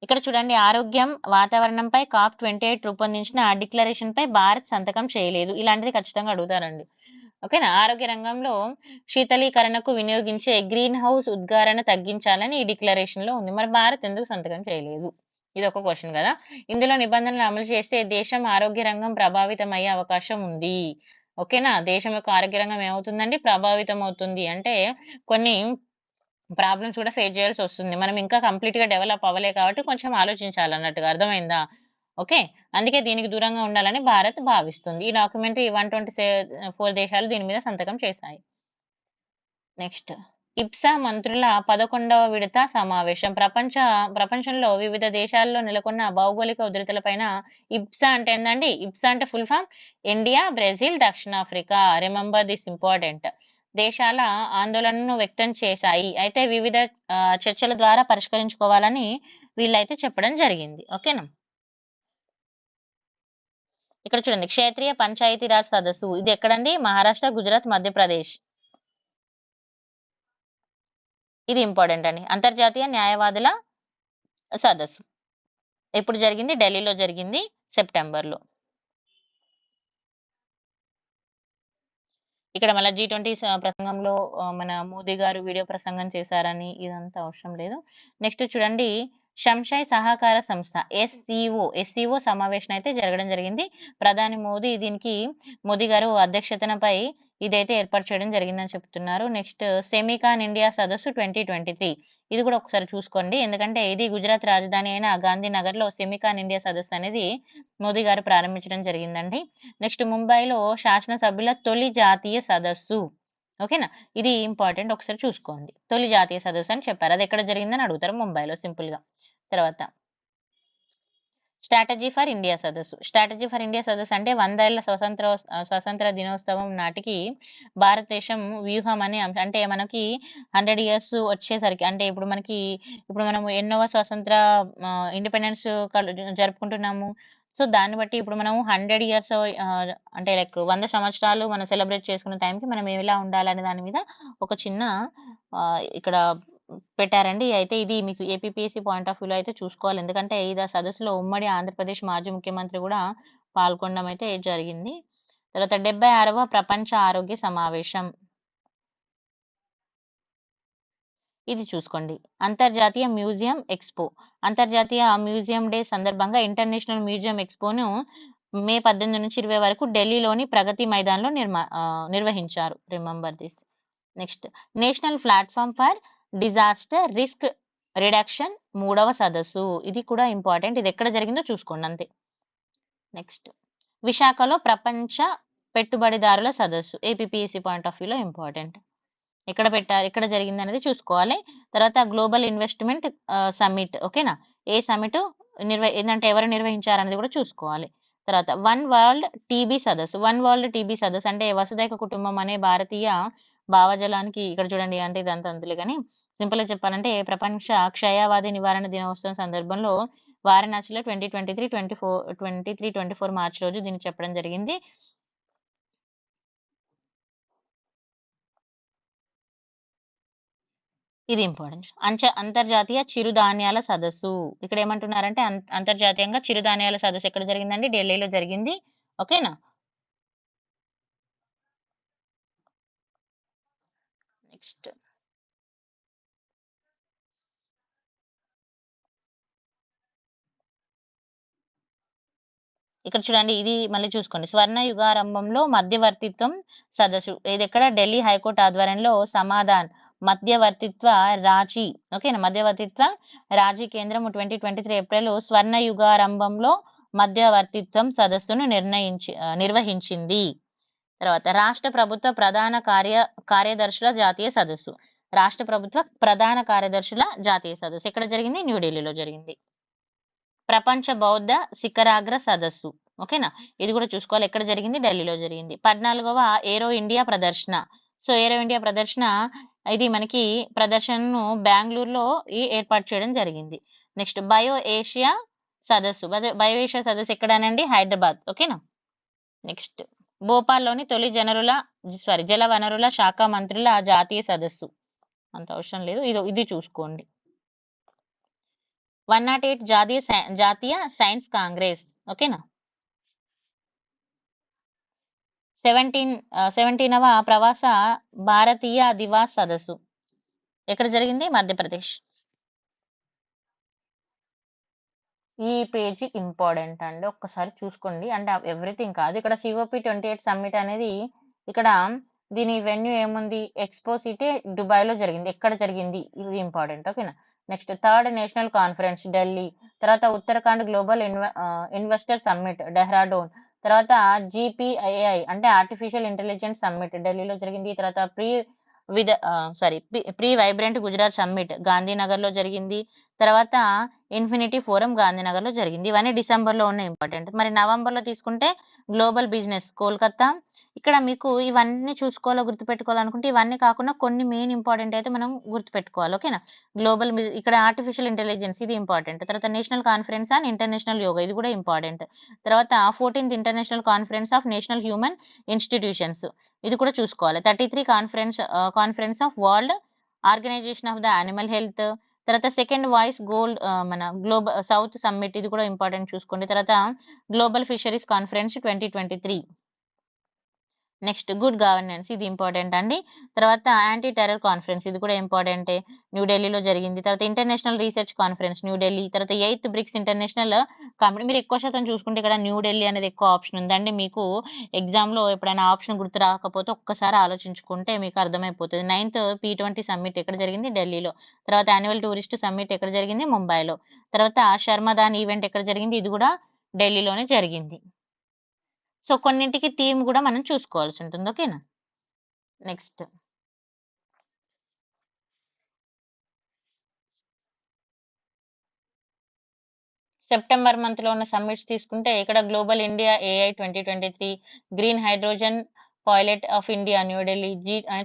ఇక్కడ చూడండి, ఆరోగ్యం, వాతావరణంపై COP 28 రూపొందించిన డిక్లరేషన్ పై భారత్ సంతకం చేయలేదు. ఇలాంటిది ఖచ్చితంగా అడుగుతారండి. ఓకేనా. ఆరోగ్య రంగంలో శీతలీకరణకు వినియోగించే గ్రీన్ హౌస్ ఉద్గారణ తగ్గించాలని ఈ డిక్లరేషన్ లో ఉంది. మరి భారత్ ఎందుకు సంతకం చేయలేదు? ఇది ఒక క్వశ్చన్ కదా. ఇందులో నిబంధనలు అమలు చేస్తే దేశం ఆరోగ్య రంగం ప్రభావితం అయ్యే అవకాశం ఉంది. ఓకేనా. దేశం యొక్క ఆరోగ్య రంగం ఏమవుతుందండి? ప్రభావితం అవుతుంది. అంటే కొన్ని ప్రాబ్లమ్స్ కూడా ఫేస్ చేయాల్సి వస్తుంది. మనం ఇంకా కంప్లీట్ గా డెవలప్ అవ్వలే కాబట్టి కొంచెం ఆలోచించాలన్నట్టుగా. అర్థమైందా? ఓకే. అందుకే దీనికి దూరంగా ఉండాలని భారత్ భావిస్తుంది. ఈ డాక్యుమెంటరీ 124 దేశాలు దీని మీద సంతకం చేశాయి. నెక్స్ట్ ఇప్సా మంత్రుల 11వ విడత సమావేశం. ప్రపంచంలో వివిధ దేశాల్లో నెలకొన్న భౌగోళిక ఉధృతులపైన ఇప్సా అంటే ఏందండి? ఇప్సా అంటే ఫుల్ ఫామ్ ఇండియా, బ్రెజిల్, దక్షిణాఫ్రికా. Remember this important. దేశాల ఆందోళనను వ్యక్తం చేశాయి. అయితే వివిధ చర్చల ద్వారా పరిష్కరించుకోవాలని వీళ్ళైతే చెప్పడం జరిగింది. ఓకేనా. ఇక్కడ చూడండి, క్షేత్రీయ పంచాయతీరాజ్ సదస్సు. ఇది ఎక్కడండి? మహారాష్ట్ర, గుజరాత్, మధ్యప్రదేశ్. ఇది ఇంపార్టెంట్ అండి. అంతర్జాతీయ న్యాయవాదుల సదస్సు ఎప్పుడు జరిగింది? ఢిల్లీలో జరిగింది, సెప్టెంబర్లో. ఇక్కడ మళ్ళీ G20 ప్రసంగంలో మన మోదీ గారు వీడియో ప్రసంగం చేశారని, ఇదంతా అవసరం లేదు. నెక్స్ట్ చూడండి, షంఘై సహకార సంస్థ SCO సమావేశం అయితే జరగడం జరిగింది. ప్రధాని మోదీ గారు అధ్యక్షతనపై ఇదైతే ఏర్పాటు చేయడం జరిగిందని చెప్తున్నారు. నెక్స్ట్ సెమికాన్ ఇండియా సదస్సు 2023. ఇది కూడా ఒకసారి చూసుకోండి, ఎందుకంటే ఇది గుజరాత్ రాజధాని అయిన గాంధీనగర్ లో సెమికాన్ ఇండియా సదస్సు అనేది మోదీ గారు ప్రారంభించడం జరిగిందండి. నెక్స్ట్ ముంబైలో శాసనసభ్యుల తొలి జాతీయ సదస్సు. ఓకేనా. ఇది ఇంపార్టెంట్, ఒకసారి చూసుకోండి. తొలి జాతీయ సదస్సు అని చెప్పారు. అది ఎక్కడ జరిగిందని అడుగుతారు, ముంబైలో సింపుల్ గా. తర్వాత స్ట్రాటజీ ఫర్ ఇండియా సదస్సు. స్ట్రాటజీ ఫర్ ఇండియా సదస్సు అంటే 100 ఏళ్ల స్వతంత్ర దినోత్సవం నాటికి భారతదేశం వ్యూహం అని. అంటే మనకి 100 ఇయర్స్ వచ్చేసరికి, అంటే ఇప్పుడు మనం ఎన్నోవ స్వతంత్ర ఇండిపెండెన్స్ జరుపుకుంటున్నాము. సో దాన్ని బట్టి ఇప్పుడు మనం 100 ఇయర్స్ అంటే లైక్ 100 సంవత్సరాలు మనం సెలబ్రేట్ చేసుకున్న టైంకి మనం ఎలా ఉండాలనే దాని మీద ఒక చిన్న ఇక్కడ పెట్టారండి. అయితే ఇది మీకు ఏపీపీఎస్సీ పాయింట్ ఆఫ్ వ్యూలో అయితే చూసుకోవాలి, ఎందుకంటే ఈ సదస్సులో ఉమ్మడి ఆంధ్రప్రదేశ్ మాజీ ముఖ్యమంత్రి కూడా పాల్గొనడం అయితే జరిగింది. తర్వాత 76వ ప్రపంచ ఆరోగ్య సమావేశం. ఇది చూసుకోండి. అంతర్జాతీయ మ్యూజియం ఎక్స్పో. అంతర్జాతీయ మ్యూజియం డే సందర్భంగా ఇంటర్నేషనల్ మ్యూజియం ఎక్స్పోను మే 18 నుంచి 20 వరకు ఢిల్లీలోని ప్రగతి మైదాన్లో నిర్వహించారు. Remember this. Next national platform for disaster risk reduction 3వ సదస్సు. ఇది కూడా ఇంపార్టెంట్. ఇది ఎక్కడ జరిగిందో చూసుకోండి అంతే. నెక్స్ట్ విశాఖలో ప్రపంచ పెట్టుబడిదారుల సదస్సు. ఏపీపీఎస్సీ పాయింట్ ఆఫ్ వ్యూలో ఇంపార్టెంట్. ఎక్కడ పెట్టారు, ఎక్కడ జరిగింది అనేది చూసుకోవాలి. తర్వాత గ్లోబల్ ఇన్వెస్ట్మెంట్ సమ్మిట్, ఓకేనా. ఏ సమ్మిట్ ఏంటంటే ఎవరు నిర్వహించారనేది కూడా చూసుకోవాలి. తర్వాత వన్ వరల్డ్ టీబీ సదస్సు. వన్ వరల్డ్ టీబీ సదస్సు అంటే వసుదైక కుటుంబం అనే భారతీయ భావజాలానికి ఇక్కడ చూడండి, అంటే ఇదంతా అందులే కానీ సింపుల్గా చెప్పాలంటే ప్రపంచ క్షయవాది నివారణ దినోత్సవం సందర్భంలో వారణాసిలో 2023-24 మార్చి రోజు దీన్ని చెప్పడం జరిగింది. ఇది ఇంపార్టెంట్. అంతర్జాతీయ చిరుధాన్యాల సదస్సు. ఇక్కడ ఏమంటున్నారంటే అంతర్జాతీయంగా చిరుధాన్యాల సదస్సు ఎక్కడ జరిగిందండి? ఢిల్లీలో జరిగింది. ఓకేనా. నెక్స్ట్ ఇక్కడ చూడండి, ఇది మళ్ళీ చూసుకోండి. స్వర్ణ యుగారంభంలో మధ్యవర్తిత్వం సదస్సు. ఇది ఎక్కడ? ఢిల్లీ హైకోర్టు ఆధ్వర్యంలో సమాధాన్ మధ్యవర్తిత్వ రాజీ, ఓకేనా. మధ్యవర్తిత్వ రాజీ కేంద్రం 2023 ఏప్రిల్ స్వర్ణ యుగారంభంలో మధ్యవర్తిత్వం సదస్సును నిర్వహించింది. తర్వాత రాష్ట్ర ప్రభుత్వ ప్రధాన కార్యదర్శుల జాతీయ సదస్సు. రాష్ట్ర ప్రభుత్వ ప్రధాన కార్యదర్శుల జాతీయ సదస్సు ఎక్కడ జరిగింది? న్యూఢిల్లీలో జరిగింది. ప్రపంచ బౌద్ధ శిఖరాగ్ర సదస్సు, ఓకేనా. ఇది కూడా చూసుకోవాలి, ఎక్కడ జరిగింది? ఢిల్లీలో జరిగింది. 14వ ఏరో ఇండియా ప్రదర్శన. సో ఏరో ఇండియా ప్రదర్శన, ఇది మనకి ప్రదర్శనను బెంగళూరులో ఏర్పాటు చేయడం జరిగింది. నెక్స్ట్ బయో ఏషియా సదస్సు. బయో ఏషియా సదస్సు ఎక్కడనండి? హైదరాబాద్, ఓకేనా. నెక్స్ట్ భోపాల్లోని తొలి జల వనరుల శాఖ మంత్రుల జాతీయ సదస్సు. అంత అవసరం లేదు, ఇది చూసుకోండి. 108 జాతీయ సైన్స్ కాంగ్రెస్, ఓకేనా. 17వ ప్రవాస భారతీయ దివాస్ సదస్సు ఎక్కడ జరిగింది? మధ్యప్రదేశ్. ఈ పేజీ ఇంపార్టెంట్ అండి, ఒక్కసారి చూసుకోండి. అంటే ఎవ్రీథింగ్ కాదు, ఇక్కడ COP28 సమ్మిట్ అనేది ఇక్కడ దీని వెన్యూ ఏముంది? ఎక్స్పో సిటీ దుబాయ్లో జరిగింది. ఎక్కడ జరిగింది? ఇది ఇంపార్టెంట్, ఓకేనా. Next third national conference Delhi. తర్వాత Uttarakhand global investor summit Dehradun. తర్వాత GPII అంటే ఆర్టిఫిషియల్ ఇంటెలిజెన్స్ సమ్మిట్ ఢిల్లీలో జరిగింది. తర్వాత ప్రీ వైబ్రెంట్ గుజరాత్ సమ్మిట్ గాంధీనగర్లో జరిగింది. తర్వాత ఇన్ఫినిటీ ఫోరం గాంధీనగర్లో జరిగింది. ఇవన్నీ డిసెంబర్లో ఉన్న ఇంపార్టెంట్. మరి నవంబర్లో తీసుకుంటే గ్లోబల్ బిజినెస్ కోల్కతా. ఇక్కడ మీకు ఇవన్నీ చూసుకోవాలో గుర్తుపెట్టుకోవాలనుకుంటే ఇవన్నీ కాకుండా కొన్ని మెయిన్ ఇంపార్టెంట్ అయితే మనం గుర్తుపెట్టుకోవాలి, ఓకేనా. ఇక్కడ ఆర్టిఫిషియల్ ఇంటెలిజెన్స్ ఇది ఇంపార్టెంట్. తర్వాత national conference on international yoga, ఇది కూడా ఇంపార్టెంట్. తర్వాత 14th international conference of national human institutions, ఇది కూడా చూసుకోవాలి. 33 conference of world organization of the animal health. తర్వాత సెకండ్ వాయిస్ మన గ్లోబల్ సౌత్ సమ్మిట్, ఇది కూడా ఇంపార్టెంట్ చూసుకోండి. తర్వాత global fisheries conference 2023. Next good governance, ఇది ఇంపార్టెంట్ అండి. తర్వాత యాంటీ టెర్రర్ కాన్ఫరెన్స్, ఇది కూడా ఇంపార్టెంటే, న్యూఢిల్లీలో జరిగింది. తర్వాత ఇంటర్నేషనల్ రీసెర్చ్ కాన్ఫరెన్స్ న్యూఢిల్లీ. తర్వాత 8th బ్రిక్స్ ఇంటర్నేషనల్ కంపెనీ. మీరు ఎక్కువ శాతం చూసుకుంటే ఇక్కడ న్యూఢిల్లీ అనేది ఎక్కువ ఆప్షన్ ఉందండి. మీకు ఎగ్జామ్లో ఎప్పుడైనా ఆప్షన్ గుర్తు రాకపోతే ఒక్కసారి ఆలోచించుకుంటే మీకు అర్థమైపోతుంది. 9th P20 సమ్మిట్ ఎక్కడ జరిగింది? ఢిల్లీలో. తర్వాత యాన్యువల్ టూరిస్ట్ సమ్మిట్ ఎక్కడ జరిగింది? ముంబైలో. తర్వాత శర్మదాన్ ఈవెంట్ ఎక్కడ జరిగింది? ఇది కూడా ఢిల్లీలోనే జరిగింది. సో కొన్నింటికి థీమ్ కూడా మనం చూసుకోవాల్సి ఉంటుంది, ఓకేనా. నెక్స్ట్ సెప్టెంబర్ మంత్లో ఉన్న సమ్మిట్స్ తీసుకుంటే ఇక్కడ global India AI 2023, green hydrogen pilot of India New Delhi,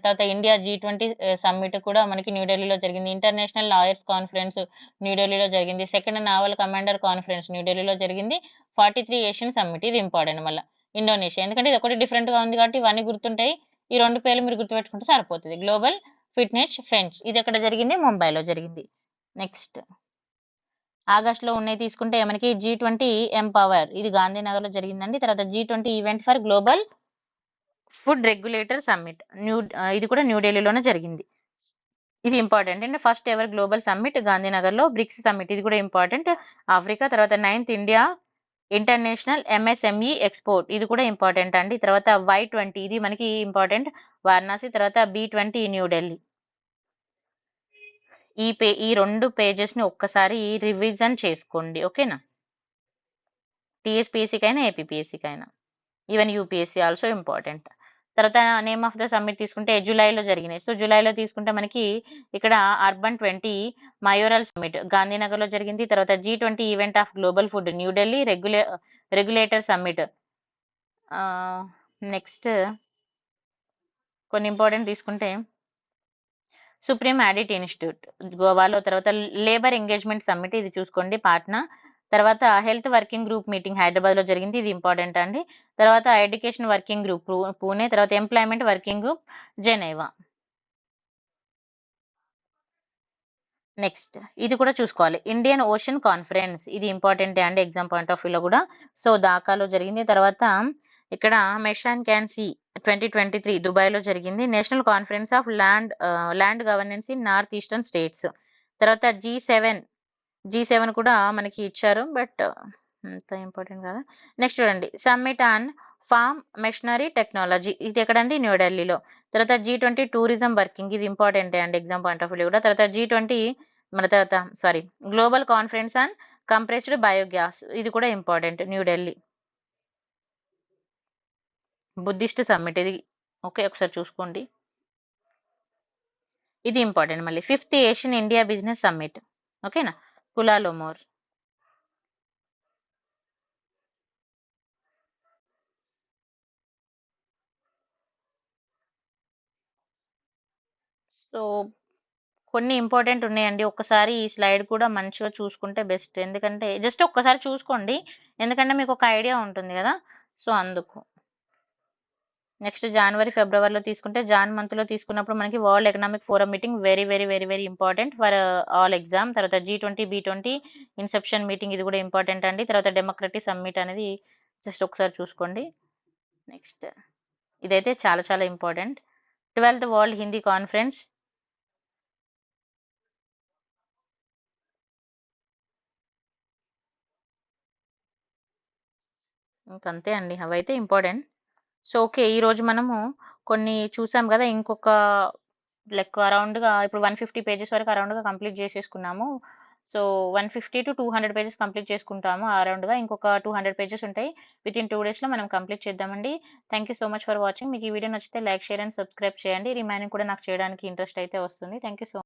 తర్వాత ఇండియా G20 సమ్మిట్ కూడా మనకి న్యూఢిల్లీలో జరిగింది. ఇంటర్నేషనల్ లాయర్స్ కాన్ఫరెన్స్ న్యూఢిల్లీలో జరిగింది. సెకండ్ నావల్ కమాండర్ కాన్ఫరెన్స్ న్యూఢిల్లీలో జరిగింది. 43 ఏషియన్ సమ్మిట్, ఇది ఇంపార్టెంట్. మళ్ళీ ఇండోనేషియా, ఎందుకంటే ఇది ఒకటి డిఫరెంట్గా ఉంది కాబట్టి ఇవన్నీ గుర్తుంటాయి. ఈ 2 పేర్లు మీరు గుర్తుపెట్టుకుంటే సరిపోతుంది. గ్లోబల్ ఫిట్నెస్ ఫెన్స్, ఇది ఎక్కడ జరిగింది? ముంబైలో జరిగింది. నెక్స్ట్ ఆగస్టులో ఉన్నాయి తీసుకుంటే మనకి G20 ఎంపవర్, ఇది గాంధీనగర్లో జరిగిందండి. తర్వాత G20 event for global food regulator summit ఇది కూడా న్యూఢిల్లీలోనే జరిగింది. ఇది ఇంపార్టెంట్ అండి. ఫస్ట్ ఎవర్ గ్లోబల్ సమ్మిట్ గాంధీనగర్లో. బ్రిక్స్ సమ్మిట్, ఇది కూడా ఇంపార్టెంట్, ఆఫ్రికా. తర్వాత 9th India international MSME export, ఇది కూడా ఇంపార్టెంట్ అండి. తర్వాత Y20, ఇది మనకి ఇంపార్టెంట్, వారణాసి. తర్వాత B20 న్యూఢిల్లీ. ఈ 2 పేజెస్ని ఒక్కసారి రివిజన్ చేసుకోండి, ఓకేనా. TSPSCకైనా ఏపీపీఎస్సీకైనా, ఈవెన్ UPSC ఆల్సో ఇంపార్టెంట్. తర్వాత నేమ్ ఆఫ్ ద సమ్మిట్ తీసుకుంటే జూలైలో జరిగినాయి. సో జూలైలో తీసుకుంటే మనకి ఇక్కడ అర్బన్ 20 మయోరల్ సమ్మిట్ గాంధీనగర్లో జరిగింది. తర్వాత G20 event of global food New Delhi regulator summit. Next కొన్ని ఇంపార్టెంట్ తీసుకుంటే సుప్రీం ఆడిట్ ఇన్స్టిట్యూట్ గోవాలో, తర్వాత లేబర్ ఎంగేజ్మెంట్ సమ్మిట్ ఇది చూసుకోండి పాట్నా, తర్వాత హెల్త్ వర్కింగ్ గ్రూప్ మీటింగ్ హైదరాబాద్లో జరిగింది, ఇది ఇంపార్టెంట్ అండి. తర్వాత ఎడ్యుకేషన్ వర్కింగ్ గ్రూప్ పూణే, తర్వాత employment working group Geneva. Next ఇది కూడా చూసుకోవాలి, ఇండియన్ ఓషన్ కాన్ఫరెన్స్ ఇది ఇంపార్టెంట్ అండి ఎగ్జామ్ పాయింట్ ఆఫ్ వ్యూలో కూడా. సో ఢాకాలో జరిగింది. తర్వాత ఇక్కడ మెషాన్ క్యాన్ సి 2023 దుబాయ్లో జరిగింది. National conference of land governance in north eastern states. తర్వాత G7 కూడా మనకి ఇచ్చారు, బట్ అంత ఇంపార్టెంట్ కదా. నెక్స్ట్ చూడండి, summit on form machinery technology ఇది ఎక్కడండి, న్యూఢిల్లీలో. తర్వాత G20 టూరిజం వర్కింగ్ ఇది ఇంపార్టెంట్ అండి ఎగ్జామ్ పాయింట్ ఆఫ్ వ్యూ కూడా. తర్వాత G20 global conference on compressed biogas ఇది కూడా ఇంపార్టెంట్ న్యూఢిల్లీ. బుద్ధిస్ట్ సమ్మిట్ ఇది ఓకే, ఒకసారి చూసుకోండి, ఇది ఇంపార్టెంట్. మళ్ళీ 5th Asian India business summit ఓకేనా, కులాలుంపూర్. సో కొన్ని ఇంపార్టెంట్ ఉన్నాయండి, ఒక్కసారి ఈ స్లైడ్ కూడా మంచిగా చూసుకుంటే బెస్ట్, ఎందుకంటే జస్ట్ ఒక్కసారి చూసుకోండి, ఎందుకంటే మీకు ఒక ఐడియా ఉంటుంది కదా, సో అందుకు. నెక్స్ట్ జనవరి ఫిబ్రవరిలో తీసుకుంటే మంత్లో తీసుకున్నప్పుడు మనకి world economic forum meeting very very very very important for all exam. తర్వాత G20 B20 ఇన్సెప్షన్ మీటింగ్ ఇది కూడా ఇంపార్టెంట్ అండి. తర్వాత డెమోక్రటిక్ సమ్మిట్ అనేది జస్ట్ ఒకసారి చూసుకోండి. నెక్స్ట్ ఇదైతే చాలా చాలా important, 12th world Hindi conference. ఇంకంతే అండి, అవైతే ఇంపార్టెంట్. సో ఓకే, ఈరోజు మనము కొన్ని చూసాం కదా, ఇంకొక అరౌండ్గా ఇప్పుడు 150 పేజెస్ వరకు అరౌండ్గా కంప్లీట్ చేసేసుకున్నాము. సో 150 to 200 పేజెస్ కంప్లీట్ చేసుకుంటాము అరౌండ్గా, ఇంకొక 200 పేజెస్ ఉంటాయి. వితిన్ 2 డేస్లో మనం కంప్లీట్ చేద్దామండి. Thank you so much for watching. మీకు ఈ వీడియో నచ్చితే లైక్, షేర్ అండ్ సబ్స్క్రైబ్ చేయండి. రిమైనింగ్ కూడా నాకు చేయడానికి ఇంట్రెస్ట్ అయితే వస్తుంది. Thank you so